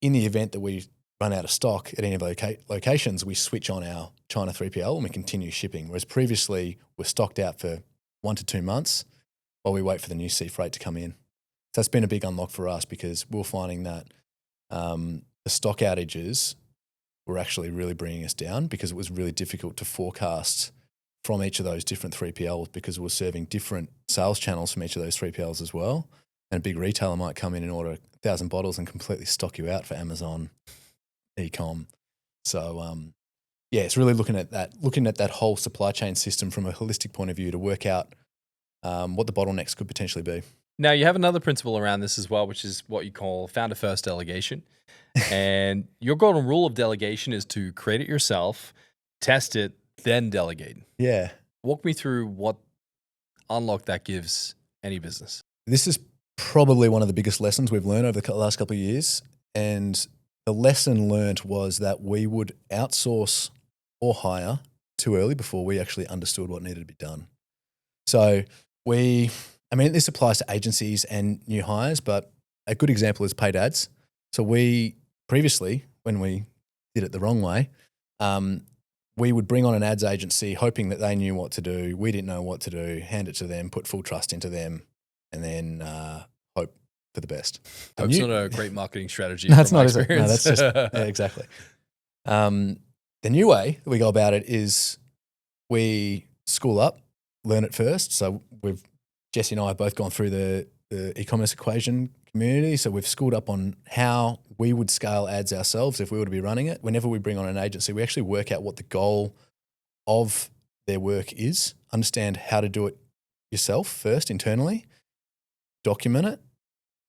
in the event that we run out of stock at any of those locations, we switch on our China 3PL and we continue shipping. Whereas previously we're stocked out for 1 to 2 months while we wait for the new sea freight to come in. So that's been a big unlock for us because we're finding that the stock outages were actually really bringing us down because it was really difficult to forecast from each of those different 3PLs because we're serving different sales channels from each of those 3PLs as well. And a big retailer might come in and order 1,000 bottles and completely stock you out for Amazon, e-com. So, it's really looking at that whole supply chain system from a holistic point of view to work out what the bottlenecks could potentially be. Now, you have another principle around this as well, which is what you call founder-first delegation. And your golden rule of delegation is to create it yourself, test it, then delegate. Yeah. Walk me through what unlock that gives any business. This is probably one of the biggest lessons we've learned over the last couple of years. And the lesson learned was that we would outsource or hire too early before we actually understood what needed to be done. So this applies to agencies and new hires, but a good example is paid ads. So we previously, when we did it the wrong way, we would bring on an ads agency hoping that they knew what to do. We didn't know what to do, hand it to them, put full trust into them, and then hope for the best. Hope's not a great marketing strategy. No, it's not, is it? No, that's just, exactly. The new way that we go about it is we school up, learn it first. So Jesse and I have both gone through the e-commerce equation community. So we've schooled up on how we would scale ads ourselves if we were to be running it. Whenever we bring on an agency, we actually work out what the goal of their work is, understand how to do it yourself first internally, document it,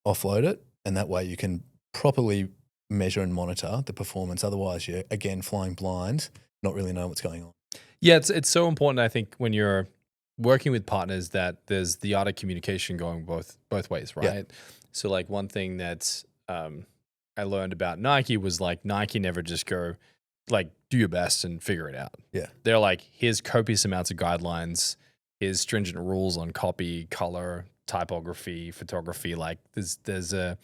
offload it, and that way you can properly measure and monitor the performance. Otherwise, you're, again, flying blind, not really know what's going on. Yeah, it's so important, I think, when you're working with partners that there's the art of communication going both ways, right? Yeah. So like one thing that I learned about Nike was like Nike never just go like do your best and figure it out. Yeah. They're like, here's copious amounts of guidelines, here's stringent rules on copy, color, typography, photography. Like there's a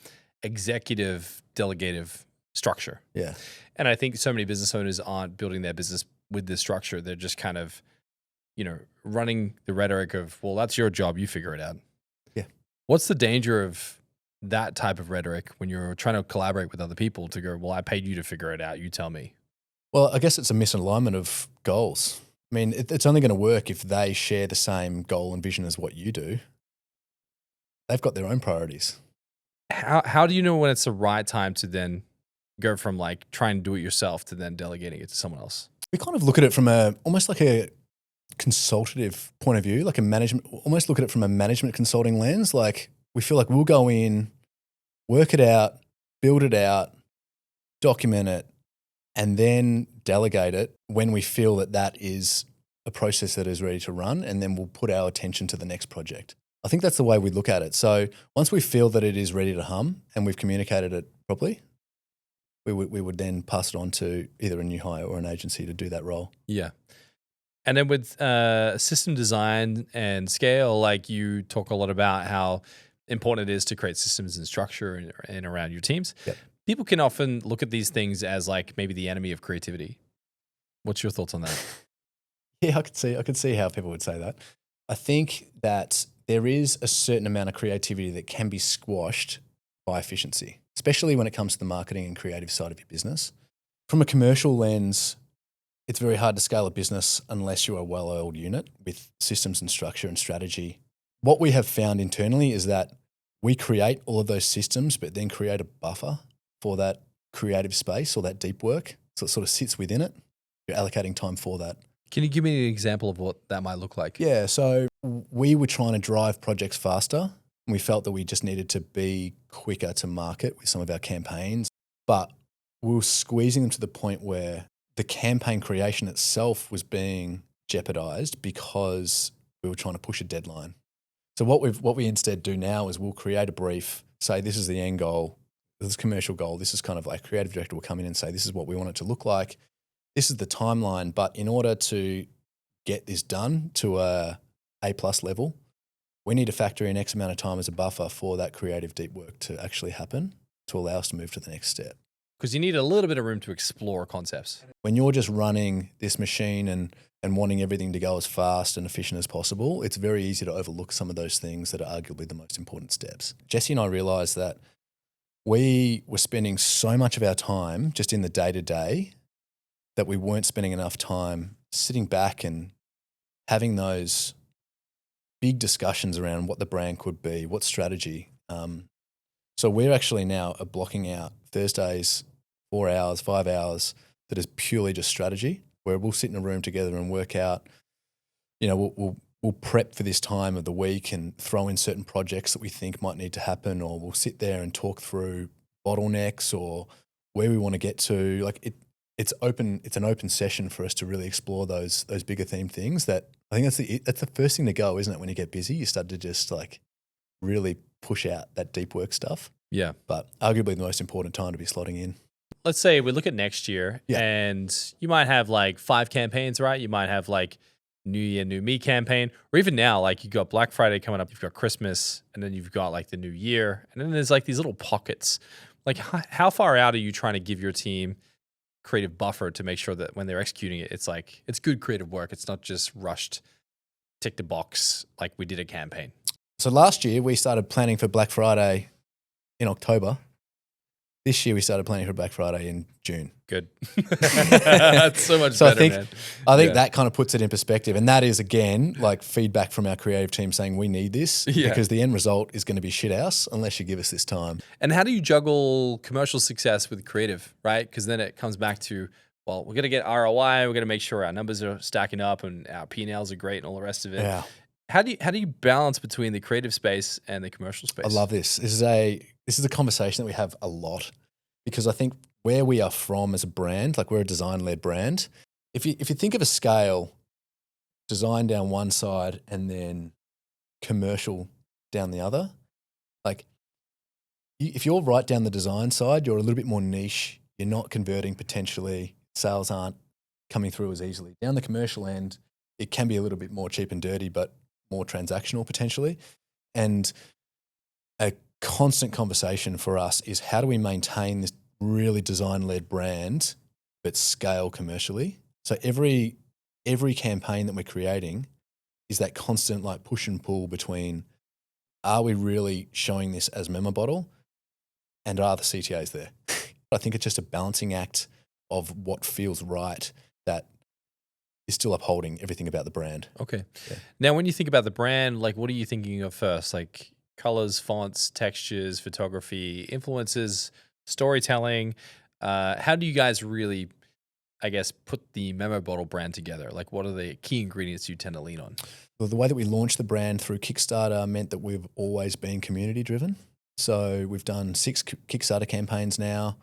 executive delegative structure. Yeah. And I think so many business owners aren't building their business with this structure. They're just kind of, running the rhetoric of, well, that's your job, you figure it out. Yeah. What's the danger of that type of rhetoric when you're trying to collaborate with other people to go, well, I paid you to figure it out, you tell me? Well, I guess it's a misalignment of goals. I mean, it's only going to work if they share the same goal and vision as what you do. They've got their own priorities. How do you know when it's the right time to then go from like trying to do it yourself to then delegating it to someone else? We kind of look at it from almost like a consultative point of view, like almost look at it from a management consulting lens. Like we feel like we'll go in, work it out, build it out, document it, and then delegate it when we feel that is a process that is ready to run, and then we'll put our attention to the next project. I think that's the way we look at it. So once we feel that it is ready to hum and we've communicated it properly, we would then pass it on to either a new hire or an agency to do that role. Yeah. And then with system design and scale, like you talk a lot about how important it is to create systems and structure and around your teams. Yep. People can often look at these things as like maybe the enemy of creativity. What's your thoughts on that? Yeah, I could see how people would say that. I think that there is a certain amount of creativity that can be squashed by efficiency, especially when it comes to the marketing and creative side of your business. From a commercial lens, it's very hard to scale a business unless you're a well-oiled unit with systems and structure and strategy. What we have found internally is that we create all of those systems, but then create a buffer for that creative space or that deep work. So it sort of sits within it. You're allocating time for that. Can you give me an example of what that might look like? Yeah, so we were trying to drive projects faster. And we felt that we just needed to be quicker to market with some of our campaigns. But we were squeezing them to the point where the campaign creation itself was being jeopardized because we were trying to push a deadline. So what we instead do now is we'll create a brief, say this is the end goal, this is commercial goal, this is kind of like creative director will come in and say this is what we want it to look like, this is the timeline, but in order to get this done to a A+ level, we need to factor in X amount of time as a buffer for that creative deep work to actually happen to allow us to move to the next step. Because you need a little bit of room to explore concepts. When you're just running this machine and wanting everything to go as fast and efficient as possible, it's very easy to overlook some of those things that are arguably the most important steps. Jesse and I realized that we were spending so much of our time just in the day-to-day that we weren't spending enough time sitting back and having those big discussions around what the brand could be, what strategy. So we're actually now blocking out Thursdays, 4 hours, 5 hours, that is purely just strategy, where we'll sit in a room together and work out, we'll prep for this time of the week and throw in certain projects that we think might need to happen, or we'll sit there and talk through bottlenecks or where we want to get to. Like it's an open session for us to really explore those bigger theme things. That I think that's the first thing to go, isn't it? When you get busy, you start to just like really push out that deep work stuff. Yeah. But arguably the most important time to be slotting in. Let's say we look at next year and you might have like 5 campaigns, right? You might have like New Year, New Me campaign, or even now, like you got Black Friday coming up, you've got Christmas, and then you've got like the New Year. And then there's like these little pockets. Like how far out are you trying to give your team creative buffer to make sure that when they're executing it, it's like, it's good creative work. It's not just rushed, tick the box, like we did a campaign. So last year we started planning for Black Friday in October. This year we started planning for Black Friday in June. Good. That's so much better, man. I think that kind of puts it in perspective. And that is, again, like feedback from our creative team saying we need this because the end result is going to be shit house unless you give us this time. And how do you juggle commercial success with creative, right? Because then it comes back to, well, we're going to get ROI. We're going to make sure our numbers are stacking up and our P&Ls are great and all the rest of it. Yeah. How do you balance between the creative space and the commercial space? I love this. This is a conversation that we have a lot, because I think where we are from as a brand, like we're a design-led brand. If you think of a scale, design down one side and then commercial down the other, like if you're right down the design side, you're a little bit more niche. You're not converting potentially. Sales aren't coming through as easily. Down the commercial end, it can be a little bit more cheap and dirty, but more transactional potentially. And a constant conversation for us is how do we maintain this really design-led brand but scale commercially? So every campaign that we're creating is that constant like push and pull between, are we really showing this as Memo Bottle and are the CTAs there? I think it's just a balancing act of what feels right that is still upholding everything about the brand. Okay. Yeah. Now, when you think about the brand, like what are you thinking of first? Like colors, fonts, textures, photography, influences, storytelling. How do you guys really, I guess, put the Memo Bottle brand together? Like what are the key ingredients you tend to lean on? Well, the way that we launched the brand through Kickstarter meant that we've always been community driven. So we've done 6 Kickstarter campaigns now.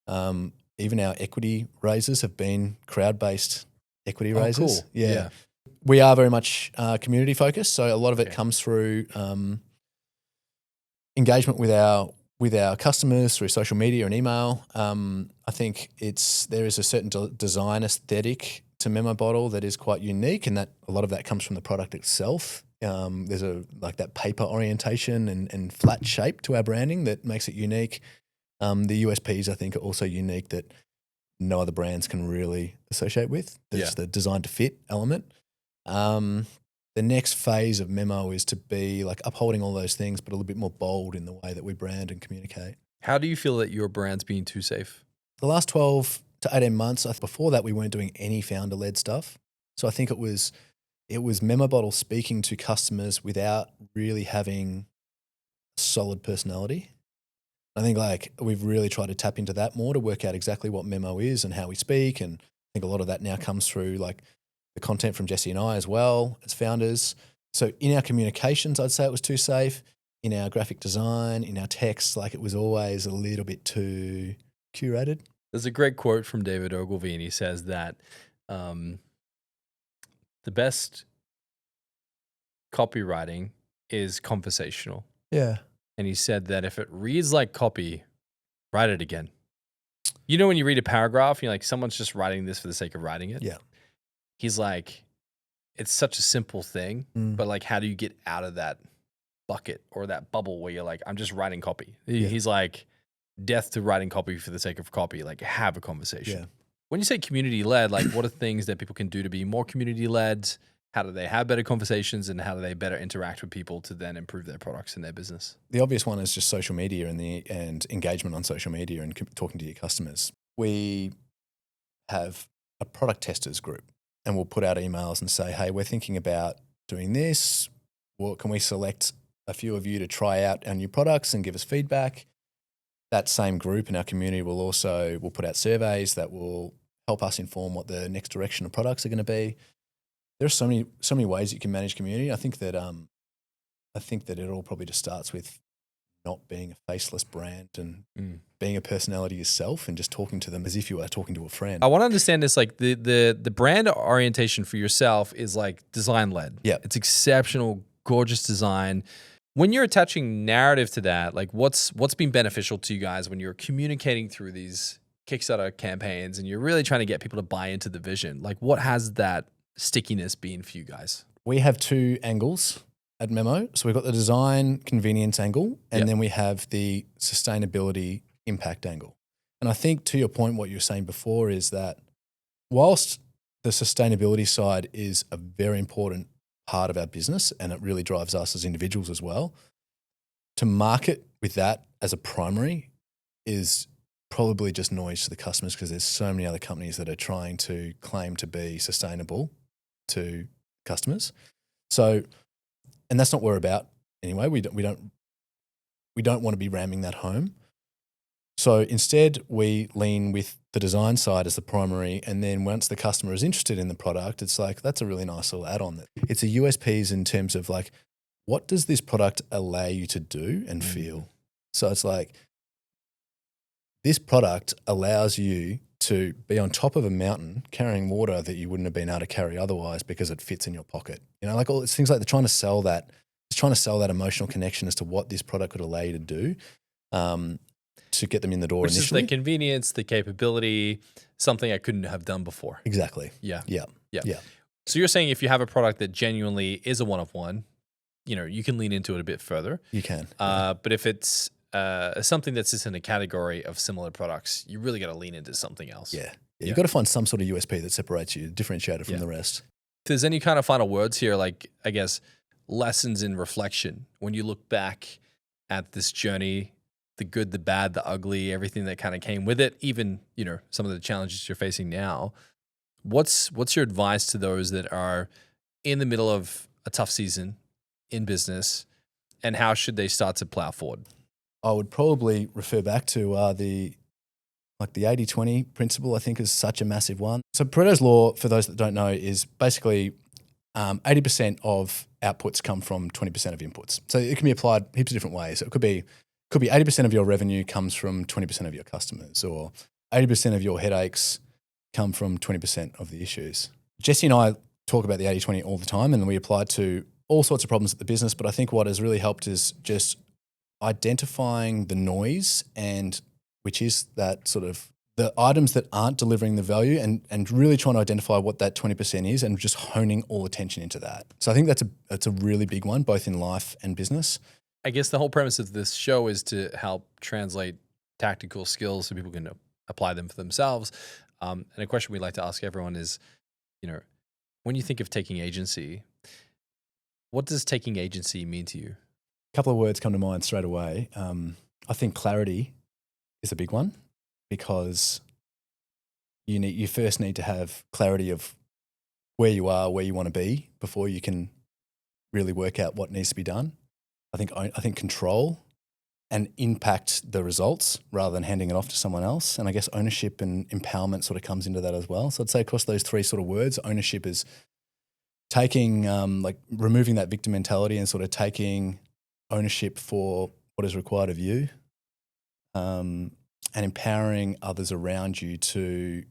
Even our equity raises have been crowd-based equity raises. Cool. Yeah. We are very much community focused. So a lot of it comes through engagement with our customers through social media and email. I think there is a certain design aesthetic to Memo Bottle that is quite unique, and that a lot of that comes from the product itself. There's that paper orientation and flat shape to our branding that makes it unique. The USPs I think are also unique that no other brands can really associate with. There's the design to fit element. the next phase of Memo is to be like upholding all those things, but a little bit more bold in the way that we brand and communicate. How do you feel that your brand's being too safe? The last 12 to 18 months, before that, we weren't doing any founder-led stuff. So I think it was Memo Bottle speaking to customers without really having a solid personality. I think like we've really tried to tap into that more to work out exactly what Memo is and how we speak. And I think a lot of that now comes through like the content from Jesse and I as well as founders. So in our communications, I'd say it was too safe. In our graphic design, in our text, like it was always a little bit too curated. There's a great quote from David Ogilvy, and he says that the best copywriting is conversational. Yeah. And he said that if it reads like copy, write it again. You know, when you read a paragraph, you're like, someone's just writing this for the sake of writing it. Yeah. He's like, it's such a simple thing, but like, how do you get out of that bucket or that bubble where you're like, I'm just writing copy? Yeah. He's like, death to writing copy for the sake of copy. Like, have a conversation. Yeah. When you say community-led, like, what are things that people can do to be more community-led? How do they have better conversations, and how do they better interact with people to then improve their products and their business? The obvious one is just social media and engagement on social media and talking to your customers. We have a product testers group, and we'll put out emails and say, hey, we're thinking about doing this. Well, can we select a few of you to try out our new products and give us feedback? That same group in our community we'll put out surveys that will help us inform what the next direction of products are going to be. There are so many ways you can manage community. I think that it all probably just starts with not being a faceless brand and being a personality yourself and just talking to them as if you are talking to a friend. I want to understand this, like the brand orientation for yourself is like design led. Yeah. It's exceptional, gorgeous design. When you're attaching narrative to that, like what's been beneficial to you guys when you're communicating through these Kickstarter campaigns and you're really trying to get people to buy into the vision? Like what has that stickiness been for you guys? We have two angles at Memo. So we've got the design convenience angle, and then we have the sustainability impact angle. And I think to your point, what you were saying before is that whilst the sustainability side is a very important part of our business and it really drives us as individuals as well, to market with that as a primary is probably just noise to the customers because there's so many other companies that are trying to claim to be sustainable to customers. So, and that's not what we're about anyway. We don't want to be ramming that home. So instead, we lean with the design side as the primary, and then once the customer is interested in the product, it's like that's a really nice little add-on. It's a USPs in terms of like, what does this product allow you to do and feel? So it's like this product allows you to be on top of a mountain carrying water that you wouldn't have been able to carry otherwise because it fits in your pocket. You know, like all it's things like they're trying to sell that. It's trying to sell that emotional connection as to what this product could allow you to do. To get them in the door Which initially. is the convenience, the capability, something I couldn't have done before. Exactly. Yeah. Yeah. So you're saying if you have a product that genuinely is a one-of-one, you know, you can lean into it a bit further. You can. But if it's something that sits in a category of similar products, you really got to lean into something else. Yeah. You've got to find some sort of USP that separates you, differentiated from the rest. If there's any kind of final words here, like I guess lessons in reflection, when you look back at this journey, the good, the bad, the ugly, everything that kind of came with it, even, you know, some of the challenges you're facing now, what's your advice to those that are in the middle of a tough season in business, and how should they start to plow forward? I would probably refer back to the 80-20 principle, I think is such a massive one. So Pareto's law, for those that don't know, is basically 80% of outputs come from 20% of inputs. So it can be applied heaps of different ways. It could be 80% of your revenue comes from 20% of your customers, or 80% of your headaches come from 20% of the issues. Jesse and I talk about the 80-20 all the time, and we apply it to all sorts of problems at the business. But I think what has really helped is just identifying the noise, and which is that sort of the items that aren't delivering the value, and really trying to identify what that 20% is and just honing all attention into that. So I think that's a really big one, both in life and business. I guess the whole premise of this show is to help translate tactical skills so people can apply them for themselves. And a question we'd like to ask everyone is, you know, when you think of taking agency, What does taking agency mean to you? A couple of words come to mind straight away. I think clarity is a big one, because you first need to have clarity of where you are, where you want to be, before you can really work out what needs to be done. I think control and impact the results rather than handing it off to someone else. And I guess ownership and empowerment sort of comes into that as well. So I'd say across those three sort of words, ownership is taking, like removing that victim mentality and sort of taking ownership for what is required of you, and empowering others around you to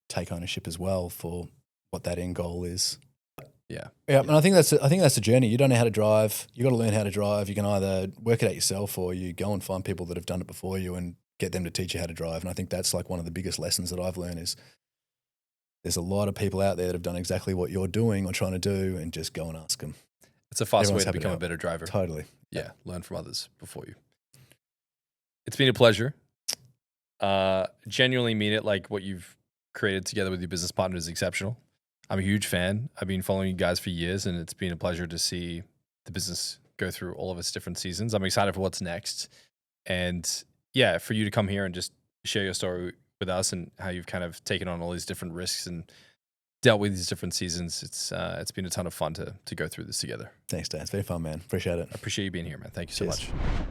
take ownership as well for what that end goal is. Yeah. And I think that's a journey. You don't know how to drive. You got to learn how to drive. You can either work it out yourself, or you go and find people that have done it before you and get them to teach you how to drive. And I think that's like one of the biggest lessons that I've learned is there's a lot of people out there that have done exactly what you're doing or trying to do, and just go and ask them. It's a fast Everyone's way to happy to become a help. better driver. Totally. Yeah. Learn from others before you. It's been a pleasure. Genuinely mean it. Like, what you've created together with your business partner is exceptional. I'm a huge fan. I've been following you guys for years, and it's been a pleasure to see the business go through all of its different seasons. I'm excited for what's next. And yeah, for you to come here and just share your story with us and how you've kind of taken on all these different risks and dealt with these different seasons. It's been a ton of fun to go through this together. Thanks, Dan. It's been fun, man. Appreciate it. I appreciate you being here, man. Thank you so Cheers. much.